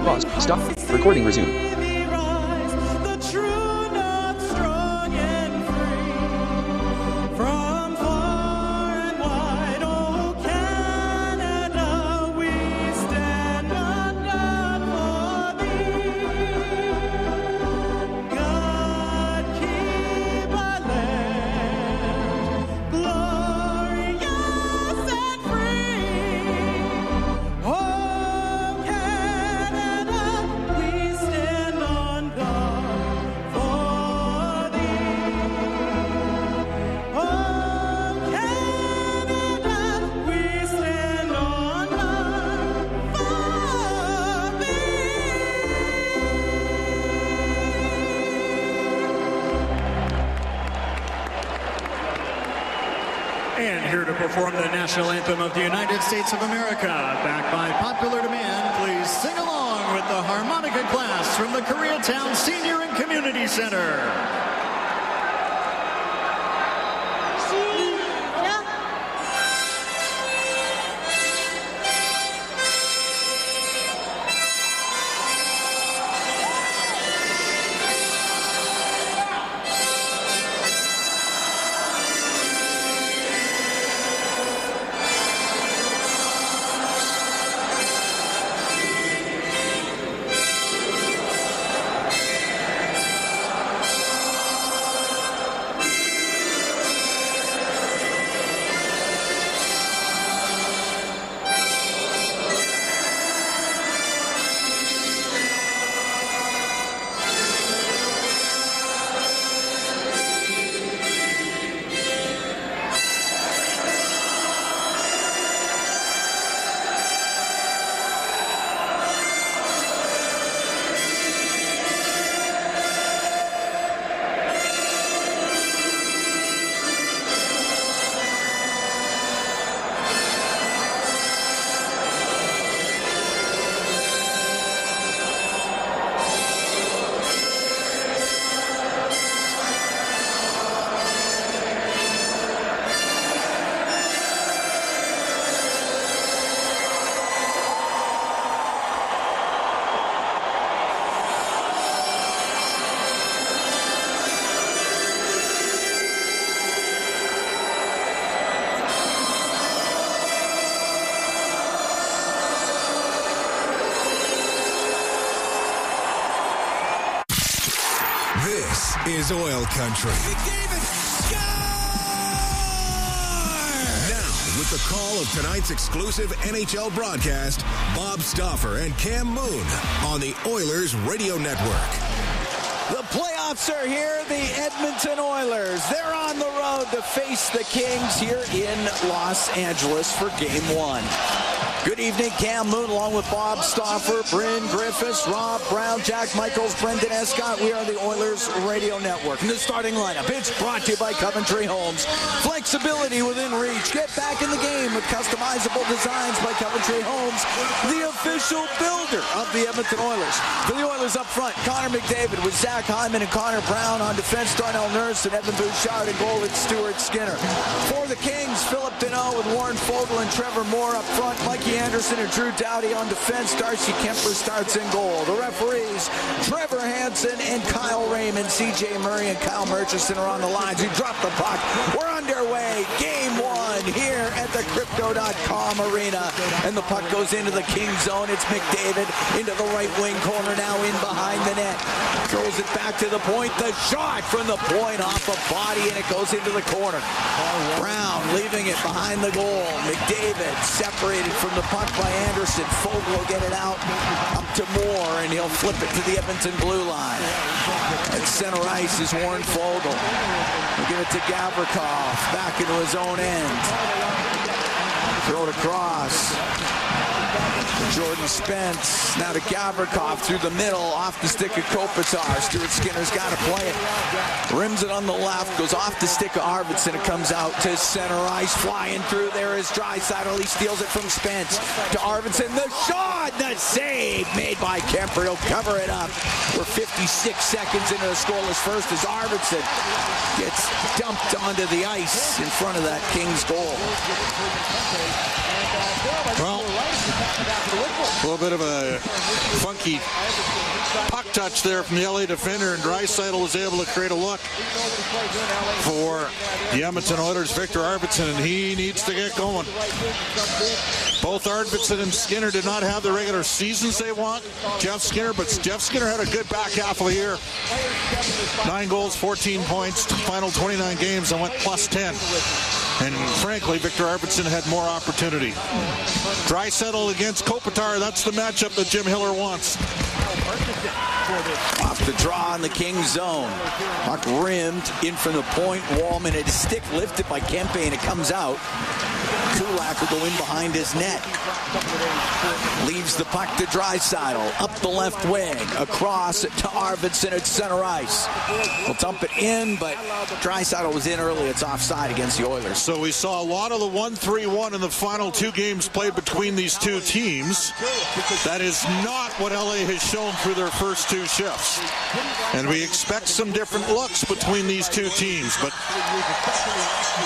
Pause. Stop. Recording resume. And here to perform the national anthem of the United States of America, backed by popular demand, please sing along with the harmonica class from the Koreatown Senior and Community Center. This is Oil Country. Now, with the call of tonight's exclusive NHL broadcast, Bob Stauffer and Cam Moon on the Oilers Radio Network. The playoffs are here. The Edmonton Oilers, they're on the road to face the Kings here in Los Angeles for Game 1. Good evening, Cam Moon, along with Bob Stauffer, Bryn Griffiths, Rob Brown, Jack Michaels, Brendan Escott. We are the Oilers Radio Network. And the starting lineup, it's brought to you by Coventry Homes. Flexibility within reach. Get back in the game with customizable designs by Coventry Homes, the official builder of the Edmonton Oilers. For the Oilers up front, Connor McDavid with Zach Hyman and Connor Brown on defense, Darnell Nurse and Evan Bouchard, and goal with Stuart Skinner. For the Kings, Philip Deneau with Warren Foegele and Trevor Moore up front, Mikey Anderson and Drew Doughty on defense. Darcy Kemper starts in goal. The referees, Trevor Hansen and Kyle Raymond. CJ Murray and Kyle Murchison are on the lines. We drop the puck. We're underway. Game 1 here at the Crypto.com Arena. And the puck goes into the King zone. It's McDavid into the right wing corner, now in behind the net. Throws it back to the point. The shot from the point off a body, and it goes into the corner. Brown leaving it behind the goal. McDavid separated from the puck by Anderson. Foegele will get it out up to Moore, and he'll flip it to the Edmonton blue line. At center ice is Warren Foegele. He'll give it to Gavrikov, back into his own end. Throw it across. Jordan Spence, now to Gavrikov through the middle, off the stick of Kopitar. Stuart Skinner's got to play it. Rims it on the left, goes off the stick of Arvidsson. It comes out to center ice, flying through. There is Draisaitl. He steals it from Spence to Arvidsson. The shot, the save made by Kemper. He'll cover it up. We're 56 seconds into the scoreless first as Arvidsson gets dumped onto the ice in front of that Kings goal. Well, a little bit of a funky puck touch there from the LA defender, and Draisaitl was able to create a look for the Edmonton Oilers' Victor Arvidsson, and he needs to get going. Both Arvidsson and Skinner did not have the regular seasons they want. Jeff Skinner had a good back half of the year. 9 goals, 14 points, final 29 games, and went plus 10. And frankly, Victor Arvidsson had more opportunity. Draisaitl against Kopitar, that's the matchup that Jim Hiller wants. Off the draw in the Kings zone. Puck rimmed in from the point. Wallman had his stick lifted by Kempe, and it comes out. Kulak will go in behind his net. Leaves the puck to Draisaitl. Up the left wing. Across to Arvidsson at center ice. We'll dump it in, but Draisaitl was in early. It's offside against the Oilers. So we saw a lot of the 1-3-1 in the final 2 games played between these 2 teams. That is not what LA has shown through their first 2 shifts. And we expect some different looks between these 2 teams.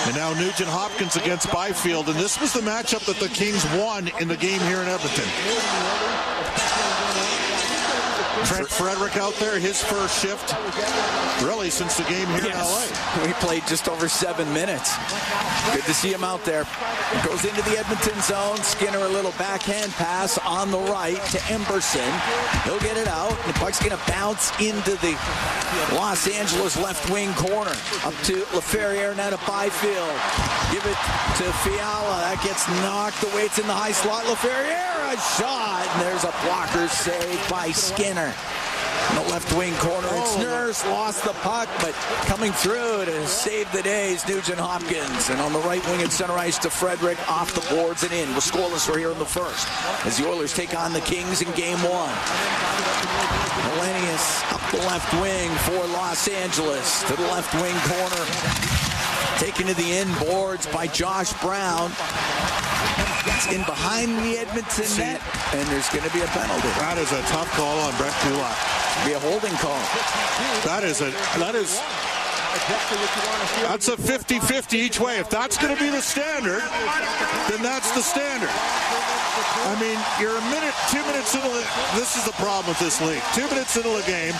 And now Nugent Hopkins against Byfield. And this was the matchup that the Kings won in the game here in Edmonton. Trent Frederick out there, his first shift, really since the game here in LA. We played just over 7 minutes. Good to see him out there. Goes into the Edmonton zone. Skinner a little backhand pass on the right to Emberson. He'll get it out. The puck's going to bounce into the Los Angeles left wing corner. Up to Laferriere, now to Byfield. Give it to Fiala. That gets knocked away. It's in the high slot. Laferriere, a shot. And there's a blocker save by Skinner. In the left wing corner, it's Nurse, lost the puck, but coming through to save the day is Nugent Hopkins. And on the right wing at center ice to Frederick, off the boards and in. We're scoreless here in the first as the Oilers take on the Kings in game 1. Milenius up the left wing for Los Angeles to the left wing corner. Taken to the end boards by Josh Brown. It's in behind the Edmonton net, and there's going to be a penalty. That is a tough call on Brett Kulak. Be a holding call. That's a 50-50 each way. If that's going to be the standard, then that's the standard. I mean, you're 2 minutes into this is the problem with this league. 2 minutes into the game,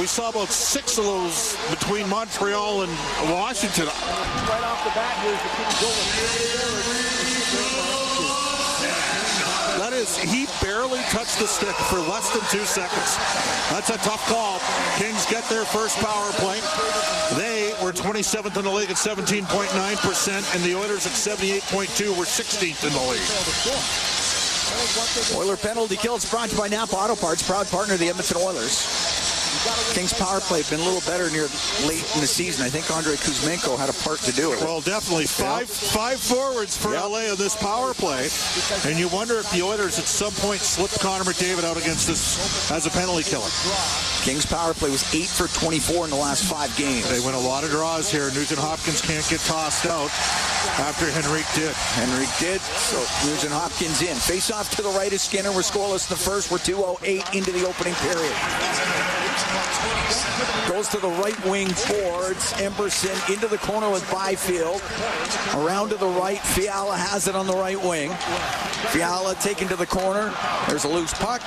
we saw about 6 of those between Montreal and Washington. Right off the bat, here's the That is, he barely touched the stick for less than 2 seconds. That's a tough call. Kings get their first power play. They were 27th in the league at 17.9%, and the Oilers at 78.2 were 16th in the league. Oiler penalty kill. It's brought to you by Napa Auto Parts, proud partner of the Edmonton Oilers. Kings power play been a little better near late in the season. I think Andrei Kuzmenko had a part to do with it. Well, definitely five forwards for LA on this power play, and you wonder if the Oilers at some point slipped Connor McDavid out against this as a penalty killer. Kings power play was 8 for 24 in the last 5 games. They win a lot of draws here. Nugent Hopkins can't get tossed out after Henrique did. So Nugent Hopkins in. Face off to the right of Skinner. We're scoreless in the first. We're 2:08 into the opening period. Goes to the right wing boards. Emberson into the corner with Byfield. Around to the right. Fiala has it on the right wing. Fiala taken to the corner. There's a loose puck.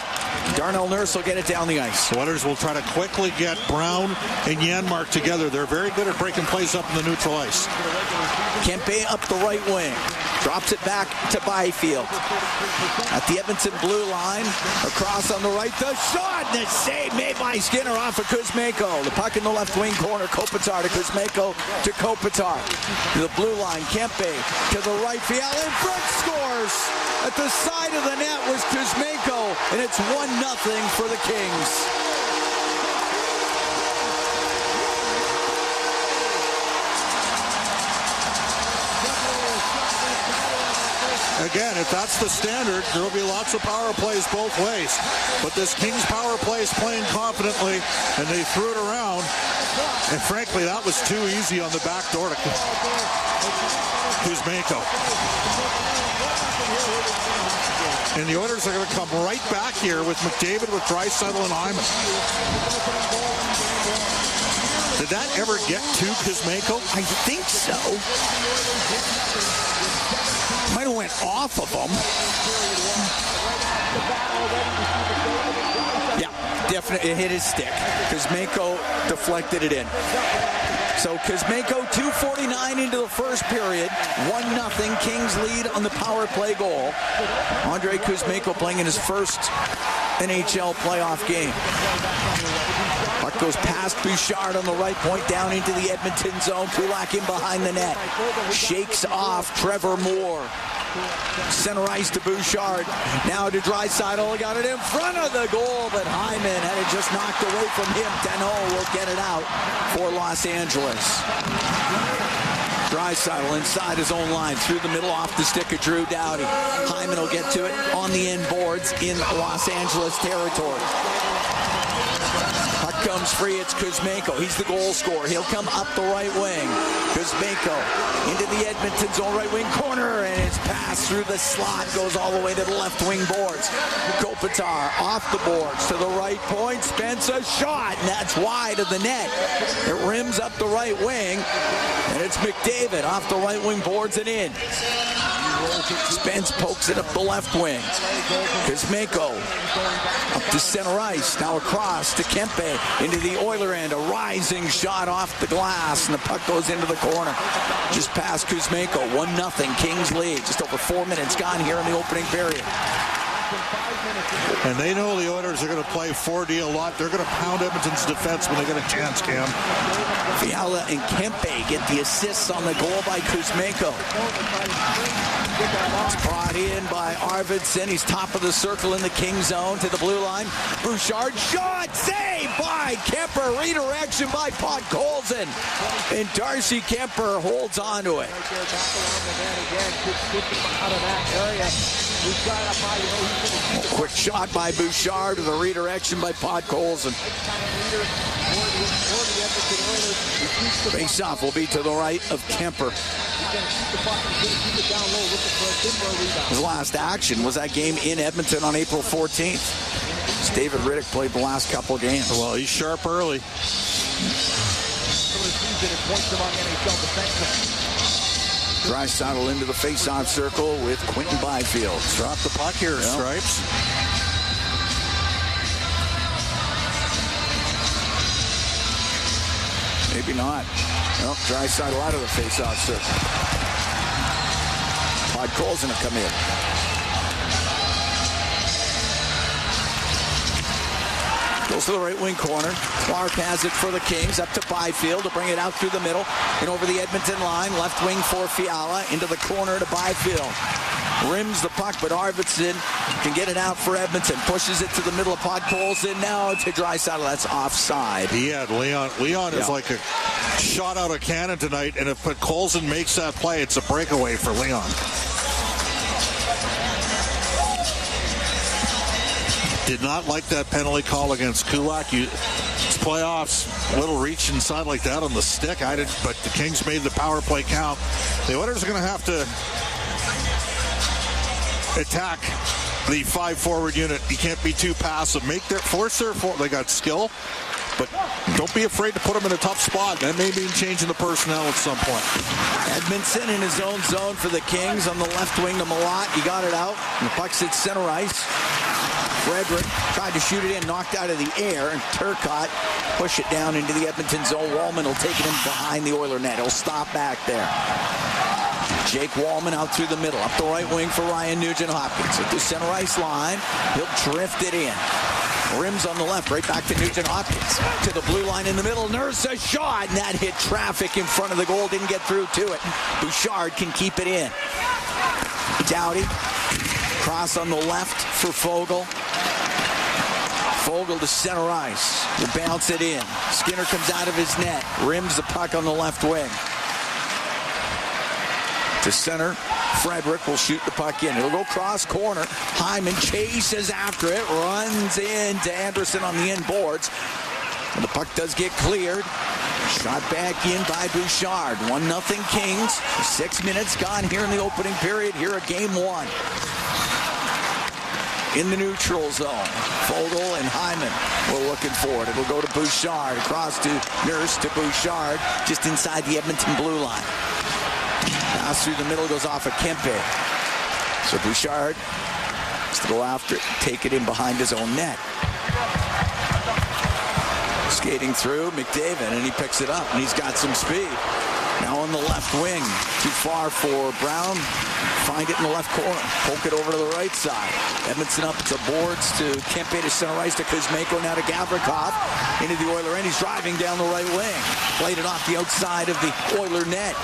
Darnell Nurse will get it down the ice. The Oilers will try to quickly get Brown and Janmark together. They're very good at breaking plays up in the neutral ice. Kempe up the right wing. Drops it back to Byfield. At the Edmonton blue line. Across on the right. The shot. The save made by Skinner off of Kuzmenko. The puck in the left wing corner. Kopitar to Kuzmenko to Kopitar. To the blue line. Kempe to the right. Fiala in front scores. At the side of the net was Kuzmenko. And it's 1-0 for the Kings. Again, if that's the standard, there will be lots of power plays both ways. But this Kings power play is playing confidently, and they threw it around. And frankly, that was too easy on the back door to Kuzmenko. And the Oilers are going to come right back here with McDavid, with Draisaitl, and Hyman. Did that ever get to Kuzmenko? I think so. Might have went off of him. definitely hit his stick. Kuzmenko deflected it in. So Kuzmenko, 2:49 into the first period, 1-0. Kings lead on the power play goal. Andrei Kuzmenko playing in his first NHL playoff game. Puck goes past Bouchard on the right point, down into the Edmonton zone. Kulak in behind the net. Shakes off Trevor Moore. Center ice to Bouchard. Now to Draisaitl. Got it in front of the goal, but Hyman had it just knocked away from him. Danault will get it out for Los Angeles. Draisaitl inside his own line, through the middle, off the stick of Drew Doughty. Hyman will get to it on the end boards in Los Angeles territory. Puck comes free, it's Kuzmenko. He's the goal scorer. He'll come up the right wing. Kuzmenko into the Edmonton zone right wing corner, and it's passed through the slot, goes all the way to the left wing boards. Kopitar off the boards to the right point. Spence a shot, and that's wide of the net. It rims up the right wing, and it's McDavid off the right wing boards and in. Spence pokes it up the left wing. Kuzmenko up to center ice. Now across to Kempe into the Oiler end. A rising shot off the glass, and the puck goes into the corner. Just past Kuzmenko. 1-0. Kings lead. Just over 4 minutes gone here in the opening period. And they know the Oilers are going to play 4D a lot. They're going to pound Edmonton's defense when they get a chance, Cam. Fiala and Kempe get the assists on the goal by Kuzmenko. It's brought in by Arvidsson. He's top of the circle in the King zone to the blue line. Bouchard shot, saved by Kemper. Redirection by Podkolzin. And Darcy Kemper holds on to it. Quick shot by Bouchard with a redirection by Podkolzin. Face-off will be to the right of Kemper. His last action was that game in Edmonton on April 14th. David Riddick played the last couple of games. Well, he's sharp early. Draisaitl into the face-off circle with Quinton Byfield. Drop the puck here, Stripes. Maybe not. Nope, Draisaitl out of the face-off circle. Podkolzin will come in. Goes to the right wing corner. Clark has it for the Kings. Up to Byfield to bring it out through the middle and over the Edmonton line. Left wing for Fiala. Into the corner to Byfield. Rims the puck, but Arvidsson can get it out for Edmonton. Pushes it to the middle of Podkolzin. Now to Draisaitl. That's offside. He had Leon. Leon is like a shot out of cannon tonight, and if Podkolzin makes that play, it's a breakaway for Leon. Did not like that penalty call against Kulak. It's playoffs. Little reach inside like that on the stick. I didn't, but the Kings made the power play count. The Oilers are going to have to attack the 5-forward unit. You can't be too passive. They got skill, but don't be afraid to put them in a tough spot. That may mean changing the personnel at some point. Edmondson in his own zone for the Kings on the left wing to Malott. He got it out, and the puck's at center ice. Frederick tried to shoot it in, knocked out of the air, and Turcotte push it down into the Edmonton zone. Wallman will take it in behind the Oiler net. He'll stop back there. Jake Wallman out through the middle, up the right wing for Ryan Nugent-Hopkins. At the center ice line, he'll drift it in. Rims on the left, right back to Nugent-Hopkins. To the blue line in the middle, Nurse a shot, and that hit traffic in front of the goal, didn't get through to it. Bouchard can keep it in. Doughty, cross on the left for Fogle. Fogle to center ice. Will bounce it in. Skinner comes out of his net. Rims the puck on the left wing. To center. Frederick will shoot the puck in. It'll go cross corner. Hyman chases after it. Runs into Anderson on the end boards. And the puck does get cleared. Shot back in by Bouchard. 1-0 Kings. 6 minutes gone here in the opening period. Here at game one. In the neutral zone, Fogle and Hyman were looking for it. It'll go to Bouchard, across to Nurse to Bouchard, just inside the Edmonton blue line. Pass through the middle, goes off of Kempe. So Bouchard has to go after it, take it in behind his own net. Skating through McDavid, and he picks it up, and he's got some speed. Now on the left wing, too far for Brown. Find it in the left corner. Poke it over to the right side. Edmonton up to boards to Kempe to center ice to Kuzmenko, now to Gavrikov. Into the Oiler end. He's driving down the right wing. Played it off the outside of the Oiler net.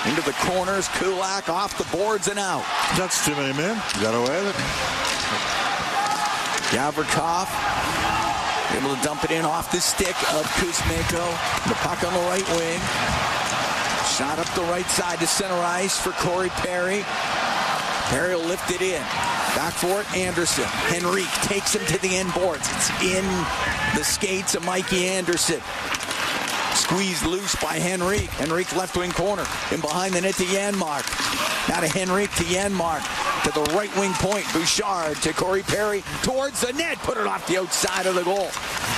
Into the corners. Kulak off the boards and out. That's too many men. Got away with it. Gavrikov able to dump it in off the stick of Kuzmenko. The puck on the right wing. Shot up the right side to center ice for Corey Perry. Perry will lift it in. Back for it, Anderson. Henrique takes him to the end boards. It's in the skates of Mikey Anderson. Squeezed loose by Henrique. Henrique left wing corner. In behind the net to Janmark. Now to Henrique to Janmark. To the right wing point. Bouchard to Corey Perry. Towards the net. Put it off the outside of the goal.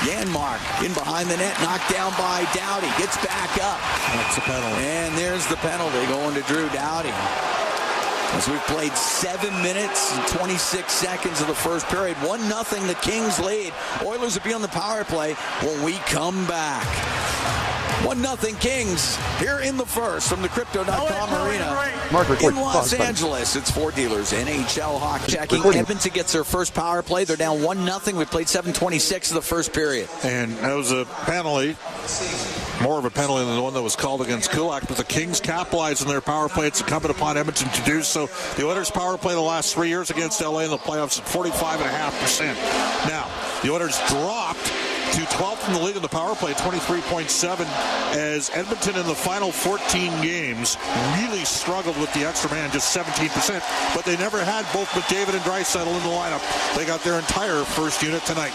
Janmark in behind the net. Knocked down by Doughty. Gets back up. That's the penalty. And there's the penalty going to Drew Doughty. As we've played 7 minutes and 26 seconds of the first period. 1-0 the Kings lead. Oilers will be on the power play when we come back. 1-0 Kings here in the first from the Crypto.com arena in Los Angeles. It's Ford Dealers NHL hockey checking. Edmonton gets their first power play. They're down 1-0. We played 7:26 of the first period. And that was a penalty. More of a penalty than the one that was called against Kulak, but the Kings capitalized on their power play. It's incumbent upon Edmonton to do so. The Oilers' power play the last 3 years against LA in the playoffs at 45.5%. Now, the Oilers dropped to 12th in the league in the power play, 23.7, as Edmonton in the final 14 games really struggled with the extra man, just 17%, but they never had both McDavid and Draisaitl in the lineup. They got their entire first unit tonight.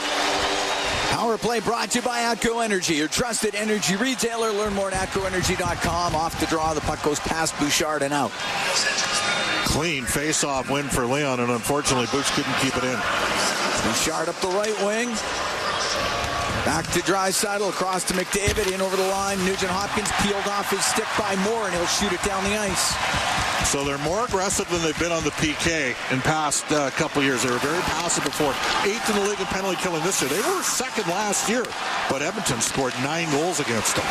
Power play brought to you by Atco Energy, your trusted energy retailer. Learn more at AtcoEnergy.com. Off the draw, the puck goes past Bouchard and out. Clean face-off win for Leon, and unfortunately, Bouch couldn't keep it in. Bouchard up the right wing. Back to Draisaitl, across to McDavid, in over the line. Nugent Hopkins peeled off his stick by Moore, and he'll shoot it down the ice. So they're more aggressive than they've been on the PK in past couple years. They were very passive before. 8th in the league in penalty killing this year. They were second last year, but Edmonton scored 9 goals against them.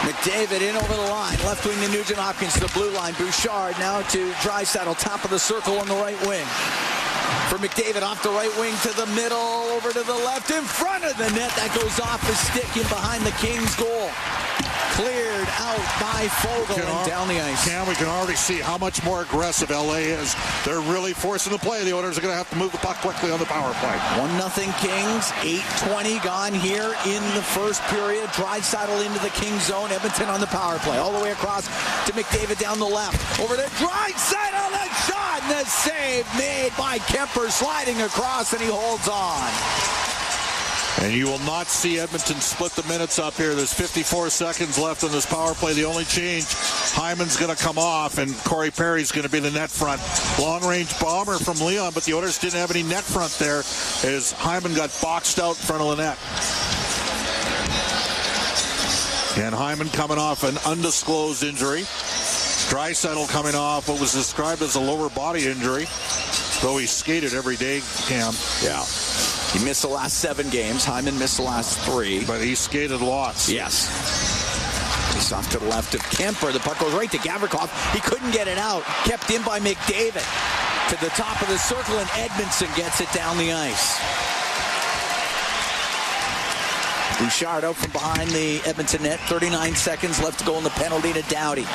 McDavid in over the line. Left wing to Nugent Hopkins to the blue line. Bouchard now to Draisaitl, top of the circle on the right wing. For McDavid off the right wing to the middle, over to the left, in front of the net. That goes off the stick in behind the Kings goal. Cleared out by Fogle and down the ice. We can already see how much more aggressive LA is. They're really forcing the play. The Oilers are going to have to move the puck quickly on the power play. 1-0 Kings. 8:20 gone here in the first period. Draisaitl into the Kings zone. Edmonton on the power play. All the way across to McDavid down the left. Over to Draisaitl. That shot and the save made by Kemper, sliding across, and he holds on. And you will not see Edmonton split the minutes up here. There's 54 seconds left on this power play. The only change, Hyman's going to come off, and Corey Perry's going to be the net front. Long-range bomber from Leon, but the Oilers didn't have any net front there as Hyman got boxed out in front of the net. And Hyman coming off an undisclosed injury. Draisaitl coming off what was described as a lower body injury, though he skated every day, Cam. Yeah. He missed the last 7 games. Hyman missed the last 3. But he skated lots. Yes. He's off to the left of Kemper. The puck goes right to Gavrikov. He couldn't get it out. Kept in by McDavid. To the top of the circle, and Edmondson gets it down the ice. Bouchard out from behind the Edmonton net. 39 seconds left to go in the penalty to Doughty.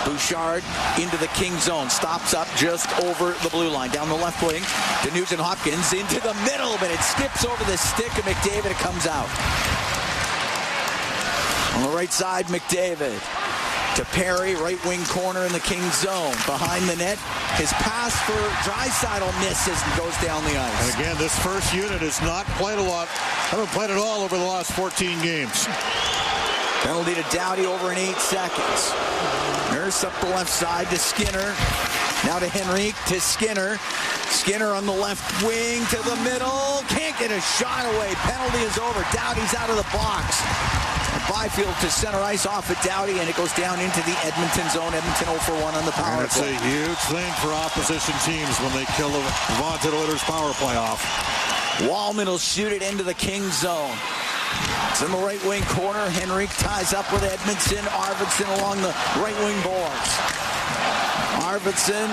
Bouchard into the King zone. Stops up just over the blue line. Down the left wing to Nugent Hopkins. Into the middle, but it skips over the stick of McDavid. It comes out. On the right side, McDavid to Perry. Right wing corner in the King zone. Behind the net. His pass for Draisaitl misses and goes down the ice. And again, this first unit has not played a lot. Haven't played at all over the last 14 games. Penalty to Doughty over in 8 seconds. Nurse up the left side to Skinner. Now to Henrique to Skinner. Skinner on the left wing to the middle. Can't get a shot away. Penalty is over. Doughty's out of the box. Byfield to center ice off at Doughty, and it goes down into the Edmonton zone. Edmonton 0 for 1 on the power play. It's a huge thing for opposition teams when they kill the vaunted Oilers power play off. Wallman will shoot it into the Kings zone. It's in the right wing corner. Henrique ties up with Edmondson. Arvidsson along the right wing boards. Arvidsson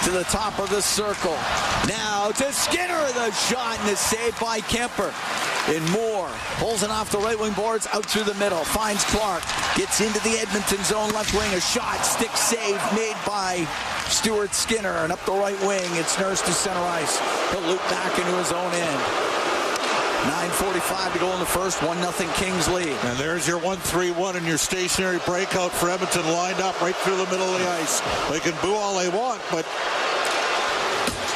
to the top of the circle. Now to Skinner, the shot and the save by Kemper. And Moore pulls it off the right wing boards, out through the middle. Finds Clark, gets into the Edmonton zone, left wing, a shot, stick save made by Stuart Skinner. And up the right wing, it's Nurse to center ice. He'll loop back into his own end. 9:45 to go in the first, 1-0 Kings lead. And there's your 1-3-1 and your stationary breakout for Edmonton, lined up right through the middle of the ice. They can boo all they want, but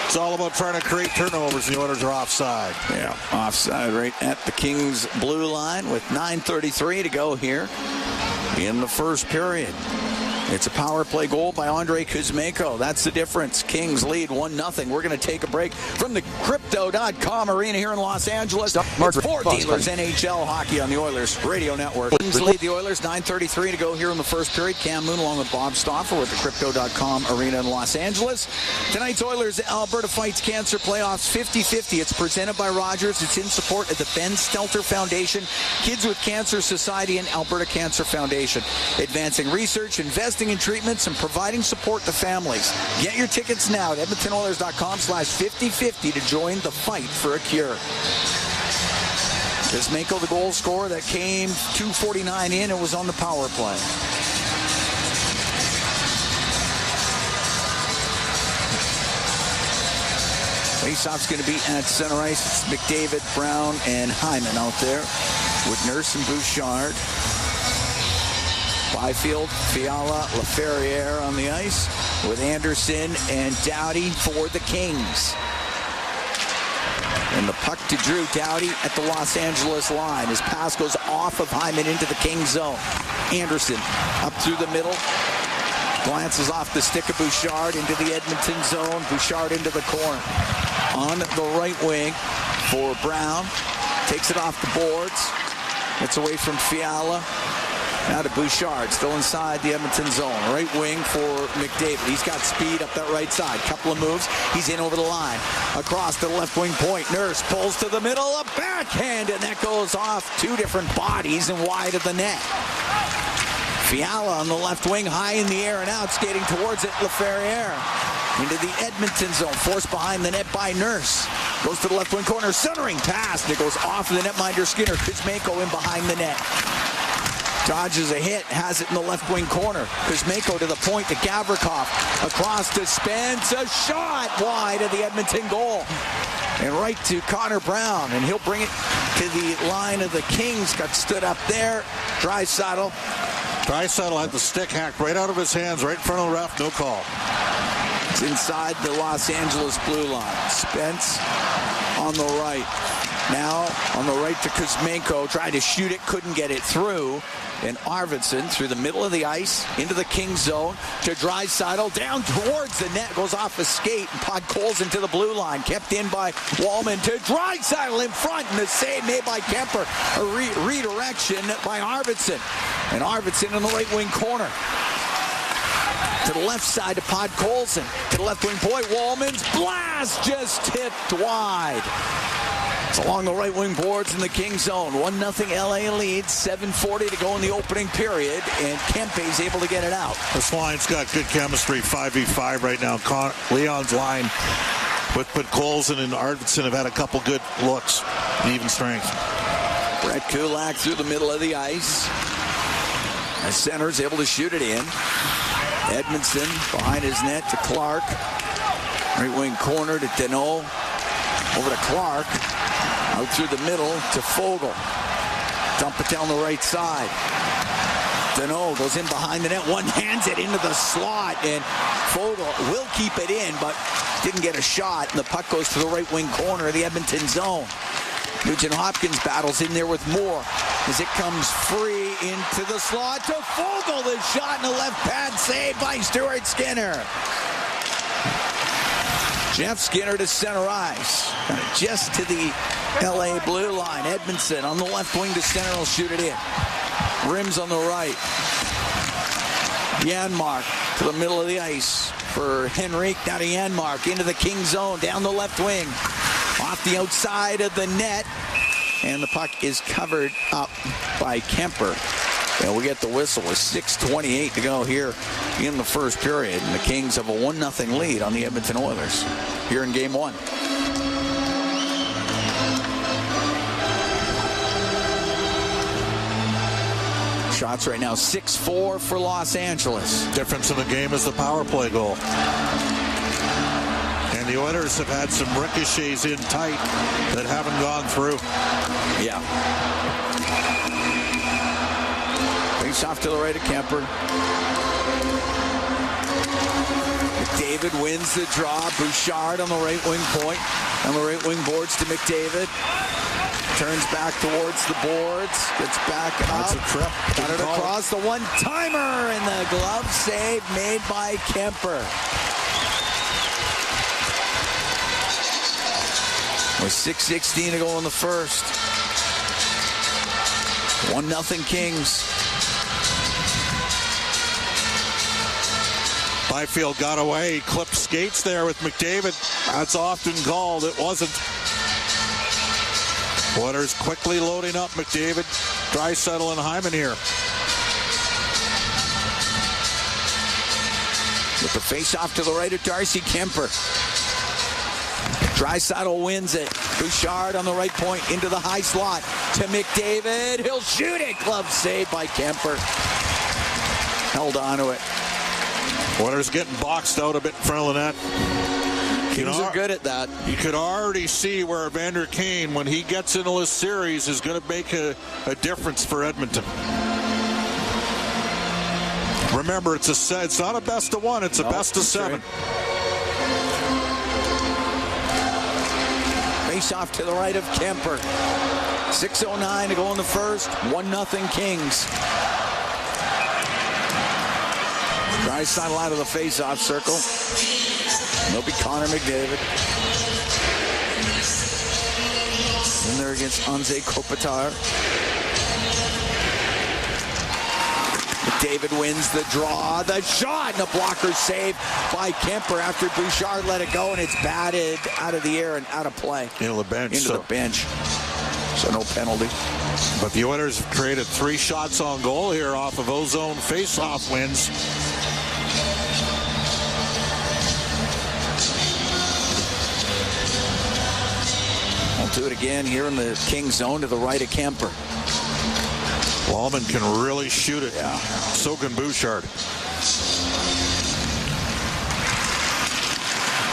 it's all about trying to create turnovers. The Oilers are offside. Yeah, offside right at the Kings blue line with 9:33 to go here in the first period. It's a power play goal by Andrei Kuzmenko. That's the difference. Kings lead 1-0. We're going to take a break from the Crypto.com arena here in Los Angeles. It's Ford Dealers NHL hockey on the Oilers Radio Network. Kings lead the Oilers, 9:33 to go here in the first period. Cam Moon along with Bob Stauffer with the Crypto.com arena in Los Angeles. Tonight's Oilers Alberta Fights Cancer Playoffs 50-50. It's presented by Rogers. It's in support of the Ben Stelter Foundation, Kids with Cancer Society, and Alberta Cancer Foundation. Advancing research, investing in treatments, and providing support to families. Get your tickets now at EdmontonOilers.com/50-50 to join the fight for a cure. Kuzmenko, the goal scorer that came 2:49 in, and was on the power play. Faceoff's going to be at center ice. It's McDavid, Brown, and Hyman out there with Nurse and Bouchard. Byfield, Fiala, Laferriere on the ice with Anderson and Doughty for the Kings. And the puck to Drew Doughty at the Los Angeles line. His pass goes off of Hyman into the Kings zone. Anderson up through the middle. Glances off the stick of Bouchard into the Edmonton zone. Bouchard into the corner. On the right wing for Brown. Takes it off the boards. Gets away from Fiala. Now to Bouchard, still inside the Edmonton zone. Right wing for McDavid. He's got speed up that right side. Couple of moves. He's in over the line. Across to the left wing point. Nurse pulls to the middle. A backhand, and that goes off two different bodies and wide of the net. Fiala on the left wing, high in the air and out, skating towards it. Laferriere into the Edmonton zone. Forced behind the net by Nurse. Goes to the left wing corner. Centering pass. And it goes off the netminder Skinner. Kuzmenko in behind the net. Dodges a hit, has it in the left wing corner. Kuzmenko to the point to Gavrikov. Across to Spence, a shot wide of the Edmonton goal. And right to Connor Brown, and he'll bring it to the line of the Kings. Got stood up there. Draisaitl had the stick hacked right out of his hands, right in front of the ref, no call. It's inside the Los Angeles blue line. Spence on the right. Now on the right to Kuzmenko, tried to shoot it, couldn't get it through. And Arvidsson through the middle of the ice into the Kings zone to Draisaitl, down towards the net, goes off a skate and Podkolzin into the blue line, kept in by Wallman to Draisaitl in front, and the save made by Kemper. A redirection by Arvidsson, and Arvidsson in the right wing corner. To the left side to Podkolzin, to the left wing point, Wallman's blast just tipped wide. It's along the right wing boards in the Kings zone. 1-0 LA leads. 7:40 to go in the opening period, and Kempe's able to get it out. This line's got good chemistry, 5v5 right now. Leon's line with Podkolzin and Arvidsson have had a couple good looks, even strength. Brett Kulak through the middle of the ice. The center's able to shoot it in. Edmondson behind his net to Clark. Right wing corner to Deneau. Over to Clark. Out through the middle to Fogle. Dump it down the right side. Deneau goes in behind the net. One hands it into the slot, and Fogle will keep it in, but didn't get a shot. And the puck goes to the right wing corner of the Edmonton zone. Nugent Hopkins battles in there with Moore as it comes free into the slot to Fogle. The shot in the left pad, saved by Stuart Skinner. Jeff Skinner to center ice. Just to the LA blue line. Edmondson on the left wing to center will shoot it in. Rims on the right. Janmark to the middle of the ice for Henrique. Now to Janmark into the King zone. Down the left wing. Off the outside of the net. And the puck is covered up by Kemper. And we get the whistle with 6:28 to go here in the first period. And the Kings have a 1-0 lead on the Edmonton Oilers here in Game 1. Shots right now 6-4 for Los Angeles. Difference in the game is the power play goal. And the Oilers have had some ricochets in tight that haven't gone through. Yeah. Face off to the right of Kemper. McDavid wins the draw. Bouchard on the right wing point. On the right wing boards to McDavid. Turns back towards the boards. Gets back up. That's a trip. Got it across the one-timer. And the glove save made by Kemper. With 6:16 to go in the first. 1-0 Kings. Byfield got away. He clipped skates there with McDavid. That's often called. It wasn't. Oilers quickly loading up McDavid, Draisaitl, and Hyman here. With the face-off to the right of Darcy Kemper. Draisaitl wins it. Bouchard on the right point into the high slot to McDavid. He'll shoot it. Glove saved by Kemper. Held on to it. Oilers getting boxed out a bit in front of the net. Kings are good at that. You could already see where Evander Kane, when he gets into this series, is going to make a difference for Edmonton. Remember, it's not a best of one, it's a best of 7. Face off to the right of Kemper. 6:09 to go in the first. 1-0 Kings. Draisaitl out of the face-off circle. It'll be Connor McDavid. In there against Anze Kopitar. McDavid wins the draw. The shot and a blocker save by Kemper after Bouchard let it go, and it's batted out of the air and out of play. Into the bench. Into the bench. So no penalty. But the Oilers have created 3 shots on goal here off of Ozone face-off wins. We'll do it again here in the King zone to the right of Kemper. Wallman can really shoot it. Yeah. So can Bouchard.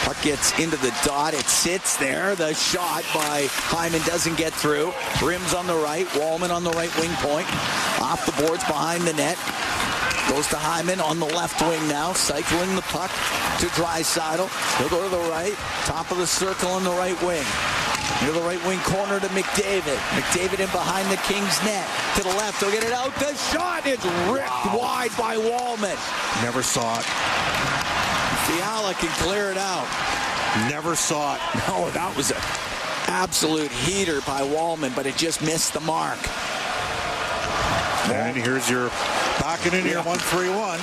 Puck gets into the dot. It sits there. The shot by Hyman doesn't get through. Rims on the right. Wallman on the right wing point. Off the boards behind the net. Goes to Hyman on the left wing now. Cycling the puck to Draisaitl. He'll go to the right. Top of the circle on the right wing. Near the right wing corner to McDavid. McDavid in behind the Kings net. To the left. He'll get it out. The shot is ripped wide by Wallman. Never saw it. Fiala can clear it out. Never saw it. No, that was an absolute heater by Wallman, but it just missed the mark. And here's your backing in here, 1-3-1.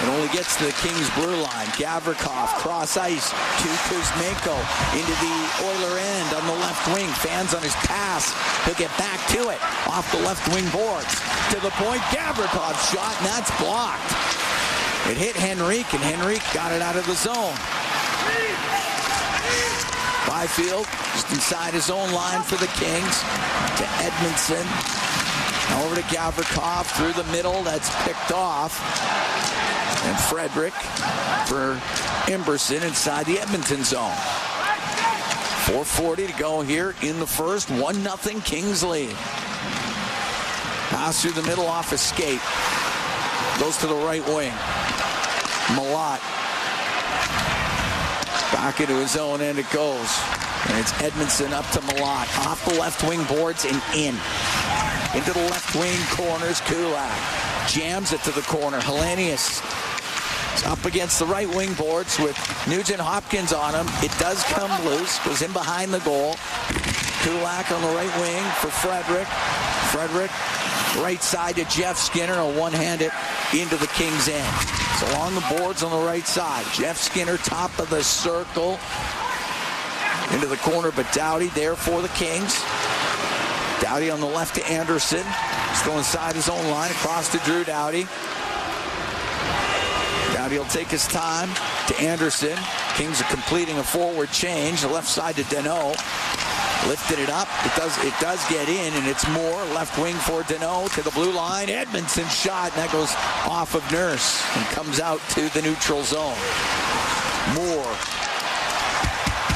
It only gets to the Kings blue line. Gavrikov cross ice to Kuzmenko into the Oiler end on the left wing. Fans on his pass. He'll get back to it off the left wing boards. To the point, Gavrikov shot, and that's blocked. It hit Henrique, and Henrique got it out of the zone. Byfield just inside his own line for the Kings. To Edmondson. Over to Gavrikov through the middle. That's picked off. And Frederick for Emberson inside the Edmonton zone. 4:40 to go here in the first. 1-0 Kings lead. Pass through the middle off a skate. Goes to the right wing. Malott. Back into his own end it goes. And it's Edmondson up to Malott. Off the left wing boards and in. Into the left wing corners, Kulak. Jams it to the corner. Hellenius is up against the right wing boards with Nugent Hopkins on him. It does come loose. Goes in behind the goal. Kulak on the right wing for Frederick. Frederick, right side to Jeff Skinner. A one-handed into the Kings' end. So along the boards on the right side. Jeff Skinner, top of the circle. into the corner, but Doughty there for the Kings. Doughty on the left to Anderson. He's going inside his own line, across to Drew Doughty. Doughty will take his time to Anderson. Kings are completing a forward change. The left side to Deneau. Lifted it up. It does get in, and it's Moore. Left wing for Deneau to the blue line. Edmonton shot, and that goes off of Nurse and comes out to the neutral zone. Moore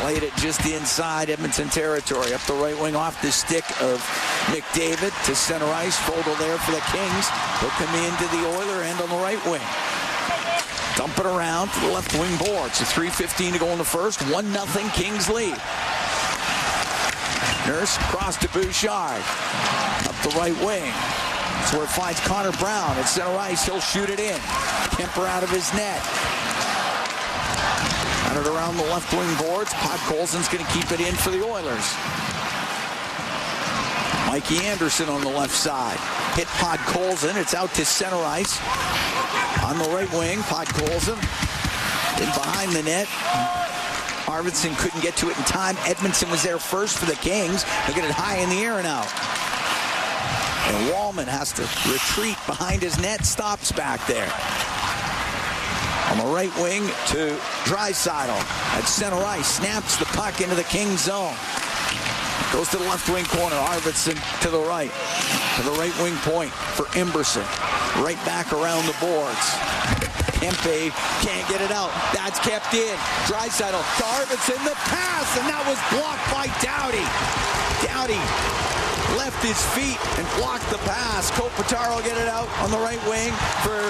played it just inside Edmonton territory. Up the right wing off the stick of McDavid to center ice. Fogle there for the Kings. He'll come into the Oiler end on the right wing. Dump it around to the left wing boards. 3:15 to go in the first. 1-0 Kings lead. Nurse cross to Bouchard. Up the right wing. That's where it finds Connor Brown at center ice. He'll shoot it in. Kemper out of his net. Run it around the left wing boards. Podkolzin's going to keep it in for the Oilers. Mikey Anderson on the left side. Hit Podkolzin. It's out to center ice. On the right wing, Podkolzin. In behind the net. Arvidsson couldn't get to it in time. Edmonton was there first for the Kings. They get it high in the air and out. And Wallman has to retreat behind his net. Stops back there. On the right wing to Draisaitl at center ice. Snaps the puck into the Kings zone. Goes to the left wing corner. Arvidsson to the right. To the right wing point for Emberson. Right back around the boards. Kempe can't get it out. That's kept in. Draisaitl to Arvidsson. The pass, and that was blocked by Doughty. Doughty left his feet and blocked the pass. Kopitar will get it out on the right wing for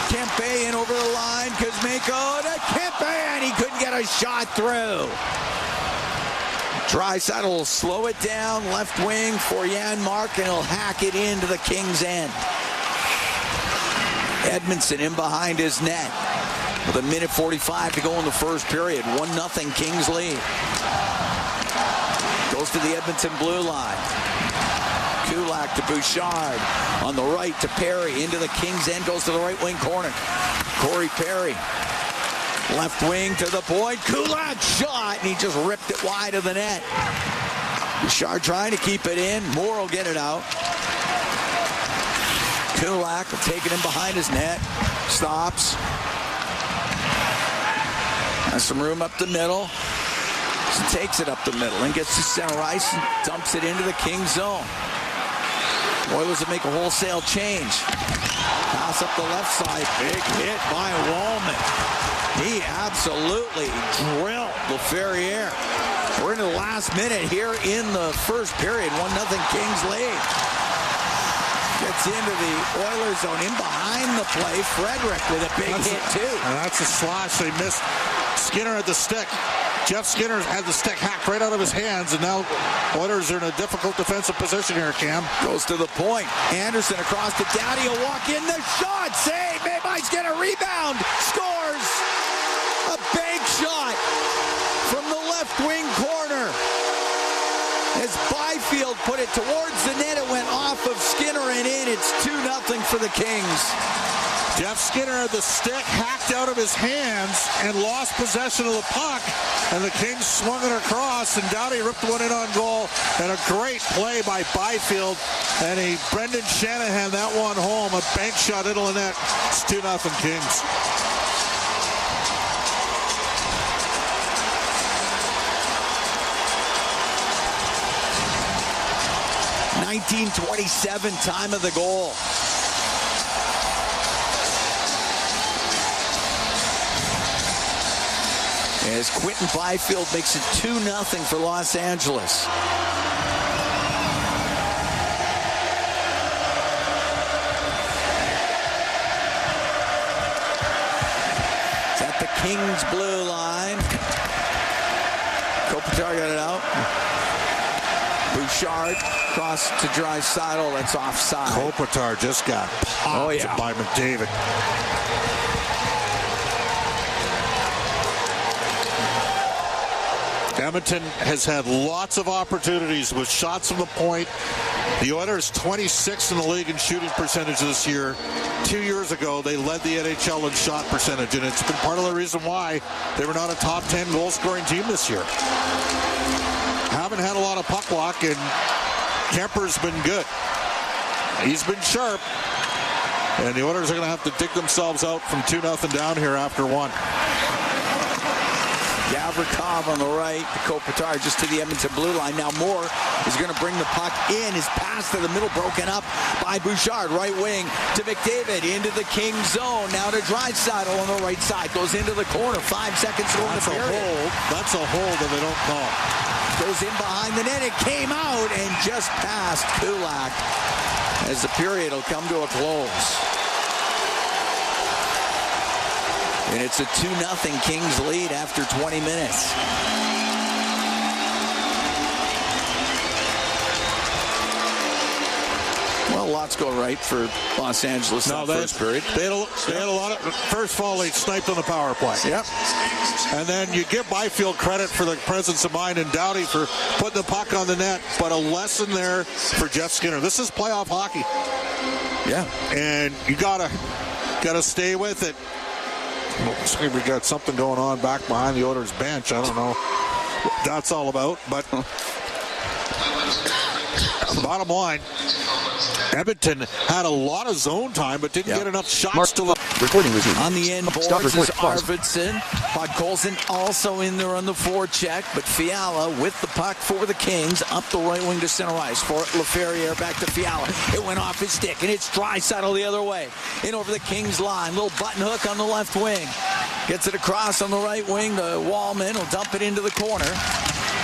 Kempe, and over the line. Kuzmenko to Kempe, and he couldn't get a shot through. Draisaitl will slow it down. Left wing for Janmark, and he'll hack it into the Kings' end. Edmondson in behind his net with 1:45 to go in the first period. 1-0 Kings lead. Goes to the Edmonton blue line. Kulak to Bouchard. On the right to Perry. Into the Kings' end. Goes to the right wing corner. Corey Perry. Left wing to the point. Kulak shot, and he just ripped it wide of the net. Bouchard trying to keep it in. Moore will get it out. Kulak will take it in behind his net. Stops. Has some room up the middle. So takes it up the middle and gets to center ice and dumps it into the Kings zone. Oilers will make a wholesale change. Pass up the left side. Big hit by Wallman. He absolutely drilled LaFerriere. We're into the last minute here in the first period. 1-0 Kings lead. Gets into the Oilers zone, in behind the play. Frederick with a big hit, too. And that's a slash. They missed. Skinner at the stick. Jeff Skinner had the stick hacked right out of his hands, and now Oilers are in a difficult defensive position here, Cam. Goes to the point. Anderson across to Doughty. He'll walk in. The shot. Save. Maybe's get a rebound. Scores. A bank shot from the left wing corner. As Byfield put it towards the net, it went off of Skinner and in. It's 2-0 for the Kings. Jeff Skinner had the stick hacked out of his hands and lost possession of the puck. And the Kings swung it across, and Doughty ripped one in on goal. And a great play by Byfield. And Brendan Shanahan that one home. A bank shot into the net. It's 2-0 Kings. .1927 time of the goal. As Quentin Byfield makes it 2-0 for Los Angeles. It's at the Kings blue line. Kopitar got it out. Bouchard cross to Draisaitl. That's offside. Kopitar just got popped by McDavid. Edmonton has had lots of opportunities with shots from the point. The Oilers 26th in the league in shooting percentage this year. 2 years ago, they led the NHL in shot percentage, and it's been part of the reason why they were not a top 10 goal-scoring team this year. haven't had a lot of puck luck, and Kemper's been good. He's been sharp. And the Oilers are going to have to dig themselves out from 2-0 down here after one. Gavrikov on the right, the Kopitar just to the Edmonton blue line. Now Moore is going to bring the puck in. His pass to the middle broken up by Bouchard. Right wing to McDavid into the Kings zone. Now to Draisaitl on the right side. Goes into the corner. 5 seconds to go in the period. That's a hold that they don't call. Goes in behind the net. It came out and just passed Kulak as the period will come to a close. And it's a 2-0 Kings lead after 20 minutes. Well, lots go right for Los Angeles in the first period. They had a lot of... First of all, they sniped on the power play. Yep. And then you give Byfield credit for the presence of mind and Doughty for putting the puck on the net. But a lesson there for Jeff Skinner. This is playoff hockey. Yeah. And you gotta stay with it. Looks like we got something going on back behind the Oilers bench. I don't know what that's all about, but bottom line, Edmonton had a lot of zone time, but didn't get enough shots to look. Recording resumed. On the end boards is Arvidsson. Podkolzin also in there on the forecheck, but Fiala with the puck for the Kings up the right wing to center ice for LaFerriere back to Fiala. It went off his stick, and it's Draisaitl the other way. In over the Kings line. Little button hook on the left wing. Gets it across on the right wing. The Wallman will dump it into the corner.